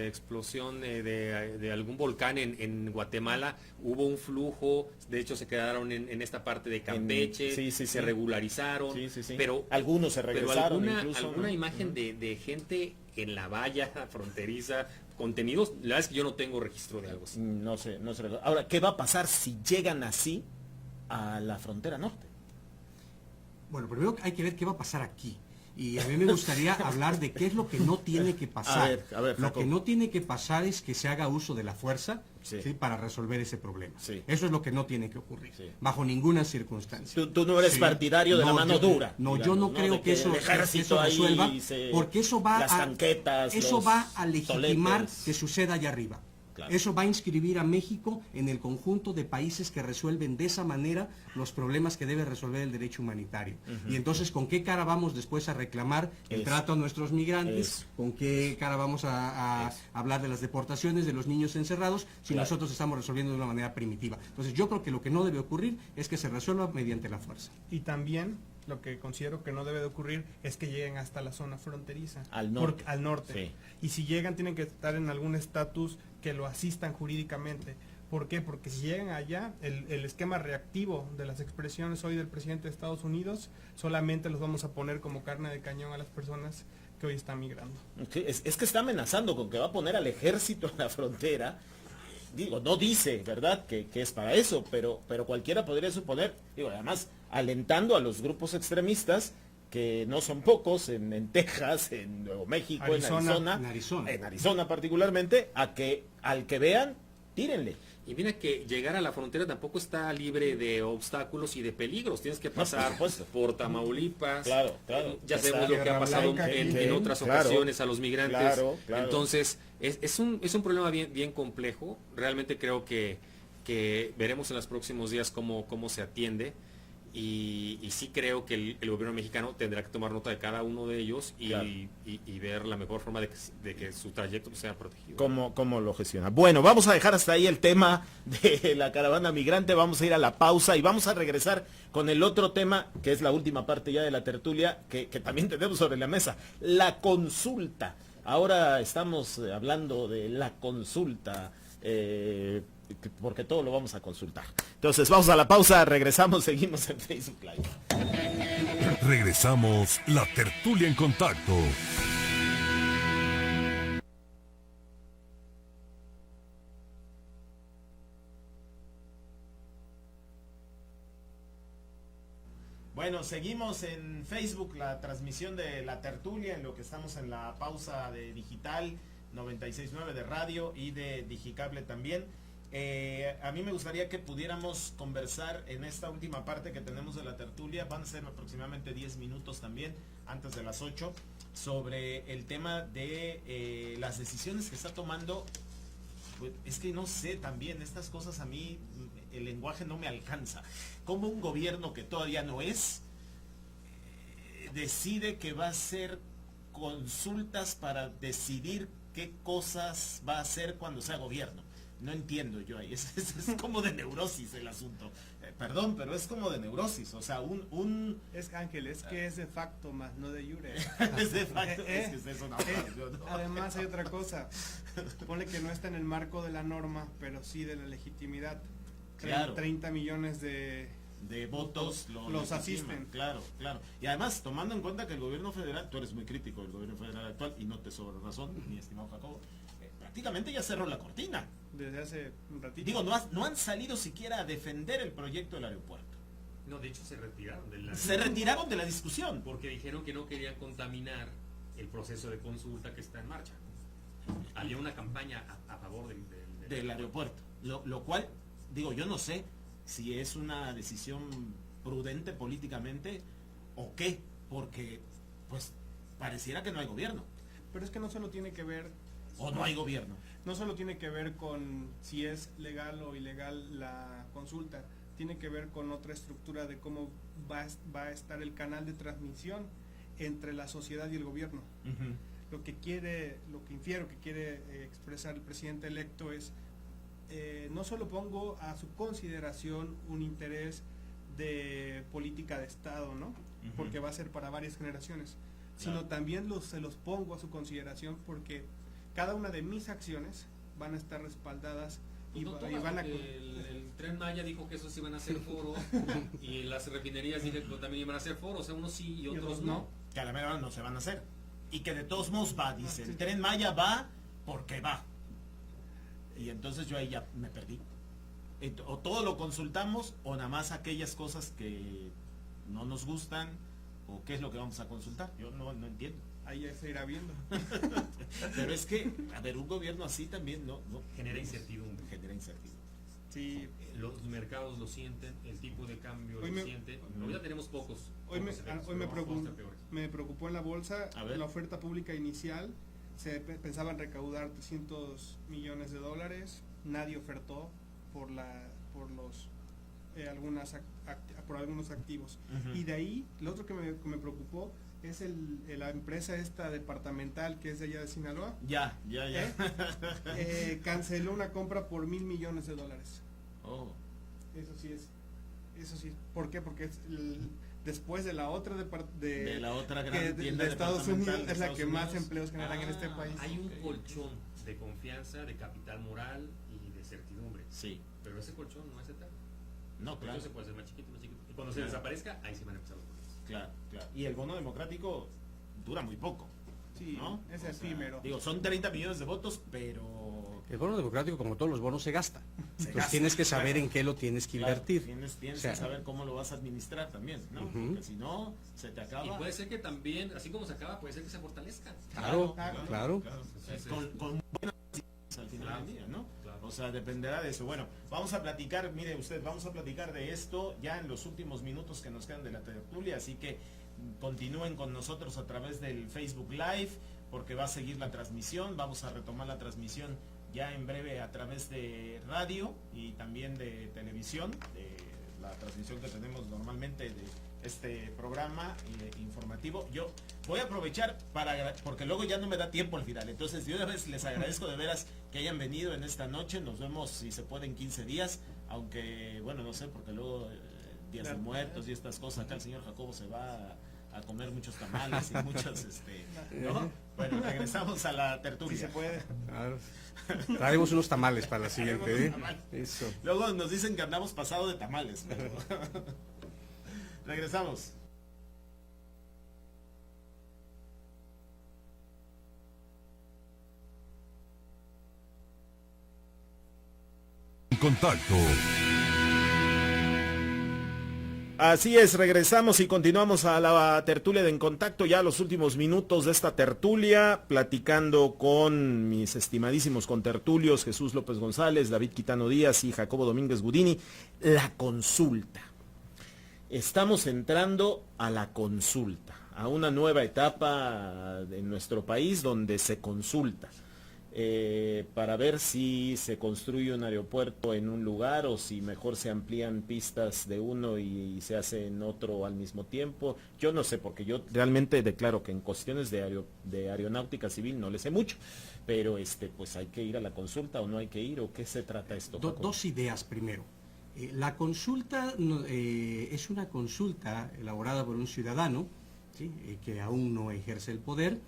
C: explosión de algún volcán en Guatemala, hubo un flujo, de hecho se quedaron en esta parte de Campeche,
B: sí, sí,
C: se
B: sí.
C: regularizaron,
B: Sí, sí, sí.
C: pero
B: Algunos se regresaron incluso,
C: alguna
B: ¿no?
C: imagen de gente en la valla fronteriza, contenidos, la verdad es que yo no tengo registro de algo así.
B: No sé. Ahora, ¿qué va a pasar si llegan así a la frontera norte?
G: Bueno, primero hay que ver qué va a pasar aquí. Y a mí me gustaría hablar de qué es lo que no tiene que pasar.
B: A ver,
G: Lo
B: Jacob.
G: que no tiene que pasar es que se haga uso de la fuerza
B: Sí.
G: ¿sí? para resolver ese problema.
B: Sí.
G: Eso es lo que no tiene que ocurrir,
B: Sí.
G: bajo ninguna circunstancia.
B: Tú no eres
G: Sí.
B: partidario de la mano dura.
G: No,
B: digamos,
G: yo no creo
B: De
G: que eso,
B: el ejército
G: eso
B: ahí
G: resuelva,
B: se-
G: porque eso va
B: las tanquetas,
G: eso
B: los
G: va a legitimar
B: toletes.
G: que suceda allá arriba.
B: Claro.
G: Eso va a inscribir a México en el conjunto de países que resuelven de esa manera los problemas que debe resolver el derecho humanitario. Y entonces, ¿con qué cara vamos después a reclamar el
B: Eso.
G: trato a nuestros migrantes?
B: Eso.
G: ¿Con qué cara vamos a hablar de las deportaciones de los niños encerrados si
B: Claro.
G: nosotros estamos resolviendo de una manera primitiva? Entonces, yo creo que lo que no debe ocurrir es que se resuelva mediante la fuerza.
D: Y también lo que considero que no debe de ocurrir es que lleguen hasta la zona fronteriza.
B: Al norte.
D: Al norte.
B: Sí.
D: Y si llegan tienen que estar en algún estatus que lo asistan jurídicamente. ¿Por qué? Porque si llegan allá, el esquema reactivo de las expresiones hoy del presidente de Estados Unidos, solamente los vamos a poner como carne de cañón a las personas que hoy están migrando.
B: Sí, es que está amenazando con que va a poner al ejército en la frontera digo, no dice, ¿verdad?, que es para eso, pero cualquiera podría suponer, digo, además, alentando a los grupos extremistas, que no son pocos, en Texas, en Nuevo México,
D: Arizona.
B: en Arizona particularmente, al que vean, tírenle.
C: Y mira que llegar a la frontera tampoco está libre de obstáculos y de peligros. Tienes que pasar por Tamaulipas.
B: Claro.
C: Ya sabemos lo que ha pasado en otras ocasiones a los migrantes.
B: Claro.
C: Entonces, es un problema bien complejo. Realmente creo que veremos en los próximos días cómo se atiende. Y sí creo que el gobierno mexicano tendrá que tomar nota de cada uno de ellos y ver la mejor forma de que su trayecto sea protegido.
B: ¿Cómo lo gestiona? Bueno, vamos a dejar hasta ahí el tema de la caravana migrante, vamos a ir a la pausa y vamos a regresar con el otro tema, que es la última parte ya de la tertulia, que también tenemos sobre la mesa, la consulta. Ahora estamos hablando de la consulta, porque todo lo vamos a consultar. Entonces vamos a la pausa, regresamos, seguimos en Facebook Live.
A: Regresamos, la tertulia en contacto.
B: Bueno, seguimos en Facebook la transmisión de la tertulia, en lo que estamos en la pausa de digital 96.9 de radio y de Digicable también. A mí me gustaría que pudiéramos conversar en esta última parte que tenemos de la tertulia, van a ser aproximadamente 10 minutos también, antes de las 8, sobre el tema de las decisiones que está tomando. Pues, es que no sé, también estas cosas a mí, el lenguaje no me alcanza. Como un gobierno que todavía no es, decide que va a hacer consultas para decidir qué cosas va a hacer cuando sea gobierno. No entiendo yo ahí, es como de neurosis el asunto. Perdón, pero es como de neurosis, o sea,
D: Es Ángel, es que es de facto más, no de jure.
B: es de facto, es que es eso, no.
D: Además hay otra cosa, ponle que no está en el marco de la norma, pero sí de la legitimidad.
B: Claro.
D: 30 millones de
B: votos
D: los asisten.
B: Claro. Y además, tomando en cuenta que el gobierno federal, tú eres muy crítico del gobierno federal actual, y no te sobra razón, mi estimado Jacobo, prácticamente ya cerró la cortina.
D: Desde hace un ratito.
B: Digo, no han salido siquiera a defender el proyecto del aeropuerto.
C: No, de hecho se retiraron
B: de la discusión.
C: porque dijeron que no querían contaminar el proceso de consulta que está en marcha. Había una campaña a favor
B: del aeropuerto. Lo cual, digo, yo no sé si es una decisión prudente políticamente o qué, porque pues pareciera que no hay gobierno.
D: Pero es que no solo tiene que ver...
B: O no hay gobierno.
D: No solo tiene que ver con si es legal o ilegal la consulta, tiene que ver con otra estructura de cómo va a estar el canal de transmisión entre la sociedad y el gobierno. Lo que infiero que quiere expresar el presidente electo es, no solo pongo a su consideración un interés de política de Estado, ¿no? Porque va a ser para varias generaciones, sino también se los pongo a su consideración porque cada una de mis acciones van a estar respaldadas y van a...
C: El Tren Maya dijo que esos iban a hacer foro y las refinerías dijeron que también iban a hacer foro, o sea, unos sí y otros no.
B: Que a la mera hora no se van a hacer. Y que de todos modos va, dice, el Tren Maya va porque va. Y entonces yo ahí ya me perdí. O todo lo consultamos o nada más aquellas cosas que no nos gustan o qué es lo que vamos a consultar. Yo no entiendo.
D: Ahí ya se irá viendo.
B: Pero es que, a ver, un gobierno así también no
C: genera incertidumbre.
D: Sí.
C: Los mercados lo sienten, el tipo de cambio lo siente. Ahorita tenemos pocos.
D: Hoy me preocupó en la bolsa la oferta pública inicial. Se pensaban recaudar 300 millones de dólares. Nadie ofertó por algunos activos. Y de ahí, lo otro que me preocupó es la empresa esta departamental que es de allá de Sinaloa.
B: Ya.
D: Canceló una compra por $1,000 millones de dólares.
B: Oh.
D: Eso sí. ¿Por qué? Porque es después de la otra de
B: la otra gran tienda
D: de Estados Unidos es la que
B: Unidos.
D: más empleos generan en este país.
C: Hay un colchón de confianza, de capital moral y de certidumbre.
B: Sí.
C: Pero ese colchón no es eterno.
B: No, claro.
C: Entonces puede ser más chiquito. Y cuando se desaparezca, ahí se van a empezar los problemas.
B: Claro. Y el bono democrático dura muy poco.
D: Sí,
B: ¿no?
D: es efímero.
B: Digo, son 30 millones de votos, pero
G: El bono democrático, como todos los bonos, se gasta. Entonces tienes que saber en qué lo tienes que invertir.
B: Tienes
G: O sea,
B: que saber cómo lo vas a administrar también, ¿no? Porque si no, se te acaba.
C: Y puede ser que también, así como se acaba, puede ser que se fortalezcan.
G: Claro.
B: Con buenas decisiones al final del día, ¿no?
C: Claro.
B: O sea, dependerá de eso. Bueno, vamos a platicar, mire usted, vamos a platicar de esto ya en los últimos minutos que nos quedan de la tertulia, así que continúen con nosotros a través del Facebook Live, porque va a seguir la transmisión, vamos a retomar la transmisión ya en breve a través de radio y también de televisión, de la transmisión que tenemos normalmente de este programa informativo. Yo voy a aprovechar porque luego ya no me da tiempo al final, entonces de una vez les agradezco de veras que hayan venido en esta noche. Nos vemos, si se puede, en 15 días, aunque bueno, no sé, porque luego días de muertos y estas cosas, acá el señor Jacobo se va a comer muchos tamales y muchos ¿no? Bueno, regresamos a la tertulia.
D: Si se puede.
G: Claro. Traemos unos tamales para la siguiente, ¿eh? Eso.
B: Luego nos dicen que andamos pasado de tamales, pero regresamos.
A: En contacto.
B: Así es, regresamos y continuamos a la tertulia de En Contacto, ya los últimos minutos de esta tertulia, platicando con mis estimadísimos contertulios, Jesús López González, David Quitano Díaz y Jacobo Domínguez Gudini. La consulta. Estamos entrando a la consulta, a una nueva etapa en nuestro país donde se consulta. Para ver si se construye un aeropuerto en un lugar o si mejor se amplían pistas de uno y se hace en otro al mismo tiempo. Yo no sé, porque yo realmente declaro que en cuestiones de aeronáutica civil no le sé mucho, pero pues hay que ir a la consulta o no hay que ir, o qué se trata esto.
G: Dos ideas primero. La consulta es una consulta elaborada por un ciudadano, ¿sí? Que aún no ejerce el poder,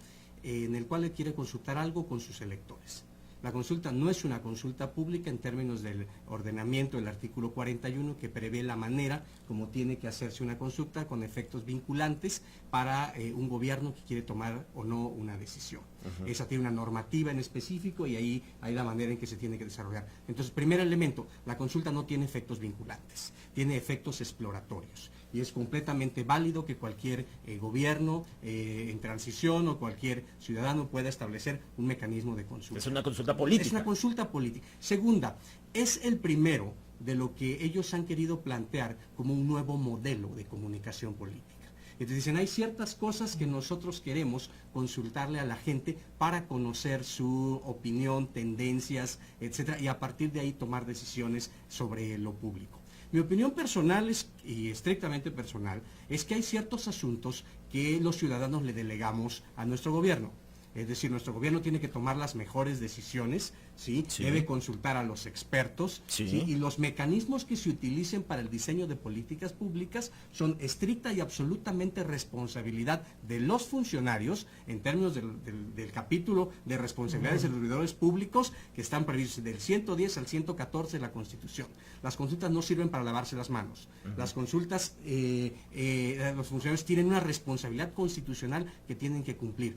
G: en el cual le quiere consultar algo con sus electores. La consulta no es una consulta pública en términos del ordenamiento del artículo 41, que prevé la manera como tiene que hacerse una consulta con efectos vinculantes para un gobierno que quiere tomar o no una decisión. Esa tiene una normativa en específico y ahí hay la manera en que se tiene que desarrollar. Entonces, primer elemento, la consulta no tiene efectos vinculantes, tiene efectos exploratorios. Y es completamente válido que cualquier gobierno en transición o cualquier ciudadano pueda establecer un mecanismo de consulta.
B: Es una consulta política.
G: Es una consulta política. Segunda, es el primero de lo que ellos han querido plantear como un nuevo modelo de comunicación política. Entonces dicen, hay ciertas cosas que nosotros queremos consultarle a la gente para conocer su opinión, tendencias, etcétera, y a partir de ahí tomar decisiones sobre lo público. Mi opinión personal y estrictamente personal, es que hay ciertos asuntos que los ciudadanos le delegamos a nuestro gobierno. Es decir, nuestro gobierno tiene que tomar las mejores decisiones, ¿sí?
B: Sí.
G: Debe consultar a los expertos,
B: Sí.
G: ¿sí? Y los mecanismos que se utilicen para el diseño de políticas públicas son estricta y absolutamente responsabilidad de los funcionarios en términos del capítulo de responsabilidades de los servidores públicos que están previstos del 110 al 114 de la Constitución. Las consultas no sirven para lavarse las manos. Las consultas, los funcionarios tienen una responsabilidad constitucional que tienen que cumplir.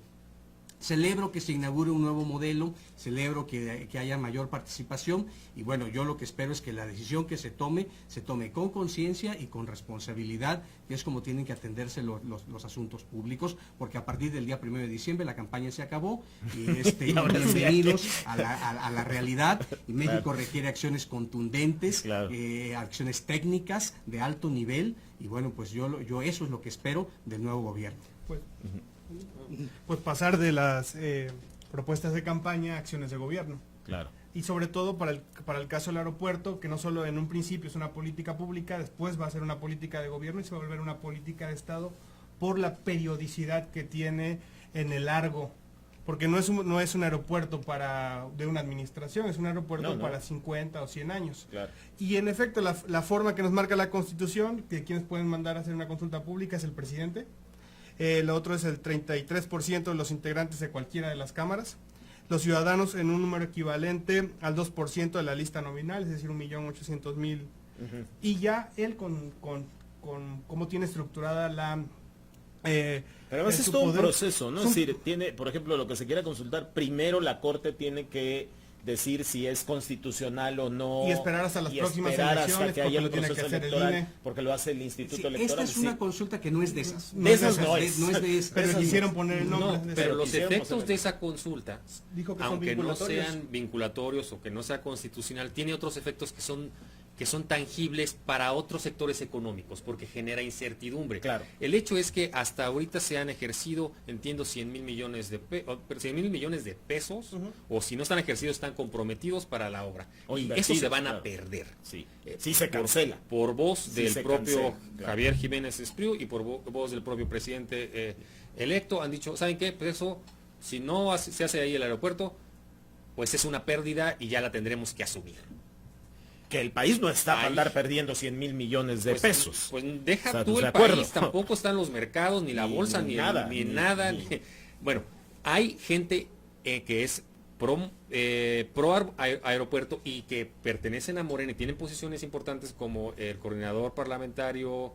G: Celebro que se inaugure un nuevo modelo, celebro que haya mayor participación y bueno, yo lo que espero es que la decisión que se tome con conciencia y con responsabilidad, que es como tienen que atenderse los asuntos públicos, porque a partir del día 1 de diciembre la campaña se acabó y bienvenidos a la realidad, y México requiere acciones contundentes,
B: Claro.
G: Acciones técnicas de alto nivel y bueno, pues yo eso es lo que espero del nuevo gobierno.
D: Pues pasar de las propuestas de campaña a acciones de gobierno.
B: Claro.
D: Y sobre todo para el caso del aeropuerto, que no solo en un principio es una política pública, después va a ser una política de gobierno y se va a volver una política de Estado por la periodicidad que tiene en el largo. Porque no es un aeropuerto de una administración, es un aeropuerto para 50 o 100 años.
B: Claro.
D: Y en efecto, la forma que nos marca la Constitución, que quienes pueden mandar a hacer una consulta pública es el presidente. Lo otro es el 33% de los integrantes de cualquiera de las cámaras. Los ciudadanos en un número equivalente al 2% de la lista nominal, es decir, 1.800.000. Y ya él con cómo tiene estructurada la...
B: Pero además es todo un proceso, ¿no? Es decir, tiene, por ejemplo, lo que se quiera consultar, primero la Corte tiene que decir si es constitucional o no.
D: Y esperar hasta las próximas
B: esperar
D: elecciones,
B: hasta que haya
D: porque
B: el
D: lo tiene que
B: proceso
D: hacer el
B: electoral,
D: INE.
B: porque lo hace el Instituto
G: Sí,
B: Electoral.
G: esta es una
B: sí.
G: consulta que no es de esas.
B: De esas no
G: No
B: es.
G: es de esas.
D: Pero
B: Esas
D: quisieron
B: no.
D: poner el nombre.
C: No,
D: de esa-
C: pero los
B: quisiéramos
C: efectos
B: hacer-
C: de esa consulta,
D: Dijo que son
C: aunque no
D: vinculatorios.
C: sean vinculatorios o que no sea constitucional, tiene otros efectos que son tangibles para otros sectores económicos, porque genera incertidumbre.
B: Claro.
C: El hecho es que hasta ahorita se han ejercido, entiendo, 100 mil millones de pesos, o si no están ejercidos, están comprometidos para la obra.
B: O
C: Y eso
B: invertidos,
C: se van a
B: claro.
C: perder.
B: Sí, sí se cancela.
C: Por voz
B: Sí
C: del
B: se
C: propio
B: cancela, claro.
C: Javier Jiménez Espriu y por voz del propio presidente electo, han dicho, ¿saben qué? Pues eso, si no se hace ahí el aeropuerto, pues es una pérdida y ya la tendremos que asumir.
B: Que el país no está para
C: Ahí.
B: andar perdiendo 100 mil millones de
C: Pues,
B: pesos.
C: Pues deja
B: O sea,
C: tú
B: ¿estás
C: el
B: de acuerdo?
C: país, tampoco están los mercados, ni la
B: Ni-
C: bolsa,
B: ni
C: ni
B: nada,
C: ni
B: ni-
C: nada.
B: ni-
C: Bueno, hay gente que es pro aeropuerto y que pertenecen a Morena y tienen posiciones importantes, como el coordinador parlamentario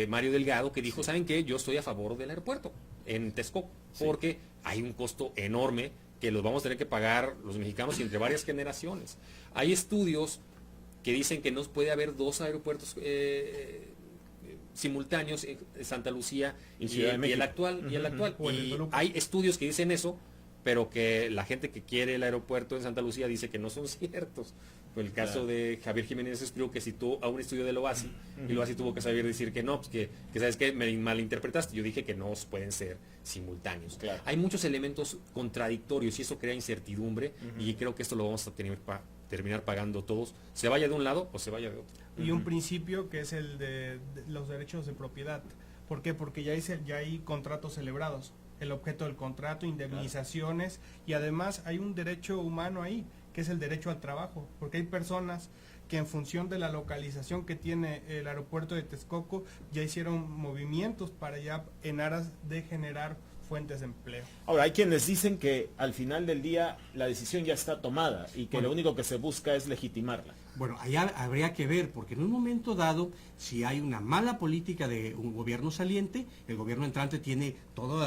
C: Mario Delgado, que dijo, ¿saben qué? Yo estoy a favor del aeropuerto en Texcoco, porque hay un costo enorme que los vamos a tener que pagar los mexicanos y entre varias generaciones. Hay estudios que dicen que no puede haber dos aeropuertos simultáneos en Santa Lucía
B: Y Ciudad de México.
C: el actual. Y el actual.
D: O en el
C: Y
D: Toluca.
C: hay estudios que dicen eso, pero que la gente que quiere el aeropuerto en Santa Lucía dice que no son ciertos. Por el caso
B: Claro.
C: de Javier Jiménez Espriu, que citó a un estudio de Loasi, y Loasi tuvo que saber decir que no, pues que sabes que me malinterpretaste. Yo dije que no pueden ser simultáneos.
B: Claro.
C: Hay muchos elementos contradictorios y eso crea incertidumbre, y creo que esto lo vamos a terminar pagando todos, se vaya de un lado o se vaya de otro.
D: Y un principio que es el de los derechos de propiedad. ¿Por qué? Porque ya hay contratos celebrados. El objeto del contrato, indemnizaciones, y además hay un derecho humano ahí, que es el derecho al trabajo, porque hay personas que en función de la localización que tiene el aeropuerto de Texcoco ya hicieron movimientos para allá en aras de generar fuentes de empleo.
B: Ahora, hay quienes dicen que al final del día la decisión ya está tomada y que
G: Bueno.
B: lo único que se busca es legitimarla.
G: Bueno, allá habría que ver, porque en un momento dado, si hay una mala política de un gobierno saliente, el gobierno entrante tiene todo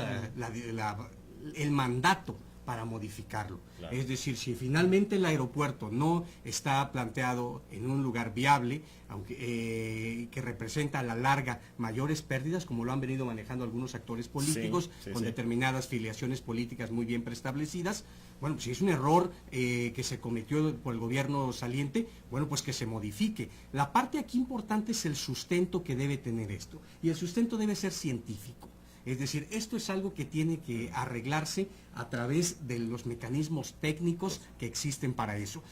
G: el mandato para modificarlo.
B: Claro.
G: Es decir, si finalmente el aeropuerto no está planteado en un lugar viable, aunque que representa a la larga mayores pérdidas, como lo han venido manejando algunos actores políticos,
B: Sí,
G: con
B: sí.
G: determinadas filiaciones políticas muy bien preestablecidas, bueno, si es un error que se cometió por el gobierno saliente, bueno, pues que se modifique. La parte aquí importante es el sustento que debe tener esto, y el sustento debe ser científico. Es decir, esto es algo que tiene que arreglarse a través de los mecanismos técnicos que existen para eso.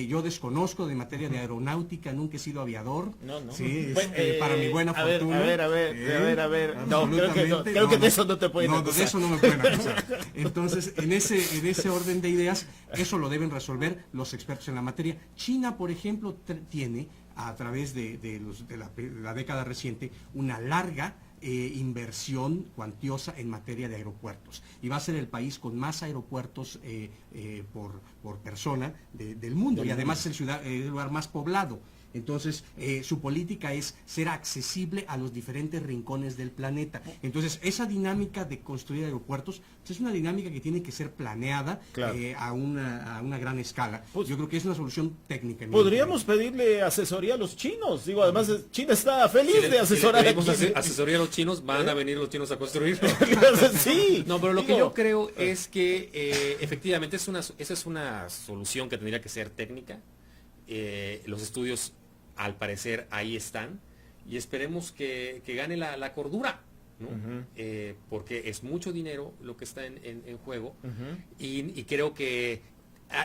G: Yo desconozco de materia de aeronáutica, nunca he sido aviador.
B: No, no.
G: Sí,
B: Bueno,
G: para mi buena
B: a ver,
G: fortuna.
B: a ver. No,
G: absolutamente,
B: creo que de eso no te pueden
G: no,
B: acusar.
G: de eso no me pueden acusar. Entonces, en ese orden de ideas, eso lo deben resolver los expertos en la materia. China, por ejemplo, tiene, a través de la década reciente, una larga inversión cuantiosa en materia de aeropuertos, y va a ser el país con más aeropuertos por persona del mundo, y además es el lugar más poblado. Entonces, su política es ser accesible a los diferentes rincones del planeta. Entonces, esa dinámica de construir aeropuertos pues, es una dinámica que tiene que ser planeada
B: Claro.
G: a una gran escala.
B: Pues,
G: yo creo que es una solución técnica. en mi
B: Podríamos
G: opinión.
B: pedirle asesoría a los chinos. Digo, además, China está feliz de asesorar
C: Si le pedimos
B: aquí.
C: asesoría a los chinos, van a venir los chinos a construir.
B: Sí.
C: No, pero lo que
B: Digo,
C: yo creo es que efectivamente esa es una solución que tendría que ser técnica. Los estudios, al parecer, ahí están. Y esperemos que gane la cordura, ¿no? Porque es mucho dinero lo que está en juego. Y creo que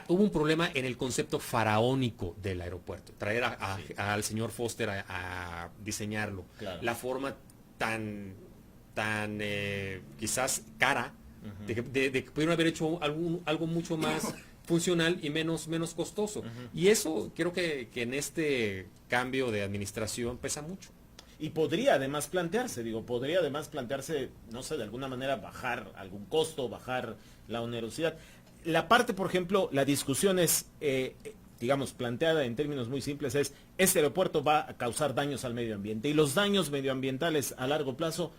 C: hubo un problema en el concepto faraónico del aeropuerto. Traer al señor Foster a diseñarlo.
B: Claro.
C: La forma tan quizás cara de que pudieron haber hecho algo mucho más funcional y menos costoso. Y eso creo que en este cambio de administración pesa mucho.
B: Y podría además plantearse, no sé, de alguna manera bajar algún costo, bajar la onerosidad. La parte, por ejemplo, la discusión es, digamos, planteada en términos muy simples, es, este aeropuerto va a causar daños al medio ambiente, y los daños medioambientales a largo plazo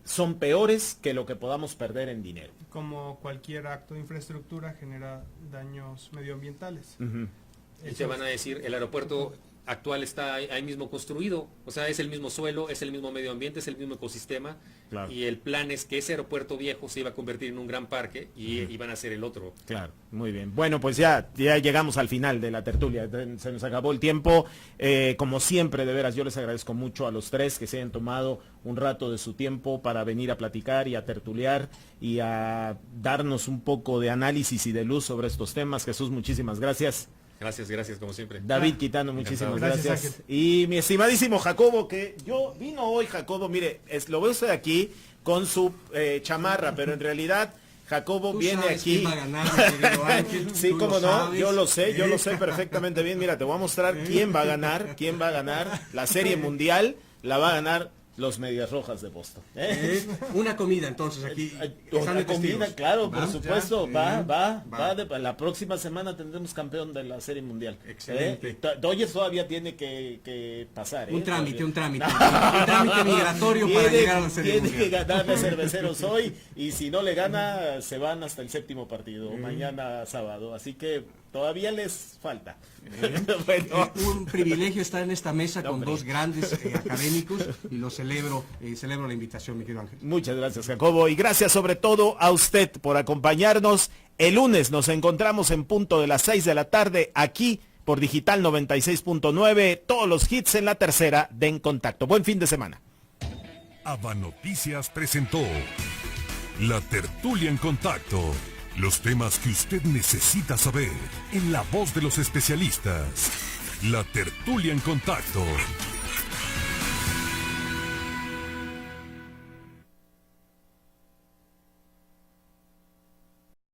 B: son peores que lo que podamos perder en dinero.
D: Como cualquier acto de infraestructura genera daños medioambientales.
C: Y te van a decir, el aeropuerto actual está ahí mismo construido, o sea, es el mismo suelo, es el mismo medio ambiente, es el mismo ecosistema,
B: Claro.
C: y el plan es que ese aeropuerto viejo se iba a convertir en un gran parque y iban a ser el otro.
B: Claro, muy bien. Bueno, pues ya llegamos al final de la tertulia. Se nos acabó el tiempo. Como siempre, de veras, yo les agradezco mucho a los tres que se hayan tomado un rato de su tiempo para venir a platicar y a tertuliar y a darnos un poco de análisis y de luz sobre estos temas. Jesús, muchísimas gracias.
C: Gracias, como siempre.
B: David Quitano, muchísimas
D: Gracias,
B: gracias.
D: Ángel.
B: Y mi estimadísimo Jacobo, que vino hoy Jacobo, mire, lo veo usted aquí con su chamarra, pero en realidad Jacobo
G: Tú
B: viene
G: sabes
B: aquí.
G: quién va a ganar, mi querido Ángel,
B: Sí,
G: tú
B: cómo
G: lo
B: no,
G: sabes.
B: yo lo sé perfectamente bien. Mira, te voy a mostrar quién va a ganar la Serie Mundial, la va a ganar los Medias Rojas de Boston.
G: Una comida, entonces, aquí. están
B: Una
G: de testigos.
B: comida, claro, por
G: ¿Va?
B: supuesto,
G: Ya.
B: la próxima semana tendremos campeón de la Serie Mundial.
G: Excelente.
B: Dodgers todavía tiene que pasar.
G: Un trámite. Un trámite migratorio para
B: Tiene-
G: llegar a la Serie
B: Tiene que
G: Mundial.
B: ganarle a Cerveceros hoy, y si no le gana, se van hasta el séptimo partido, mañana sábado. Así que todavía les falta. Bueno,
G: Un privilegio estar en esta mesa con
B: Hombre.
G: dos grandes académicos y lo celebro la invitación, mi querido Ángel.
B: muchas gracias, Jacobo, y gracias sobre todo a usted por acompañarnos. El lunes nos encontramos en punto de las 6 de la tarde aquí por Digital 96.9. Todos los hits en la tercera de En Contacto. Buen fin de semana.
A: Ava Noticias presentó La Tertulia en Contacto. Los temas que usted necesita saber en la voz de los especialistas. La Tertulia en Contacto.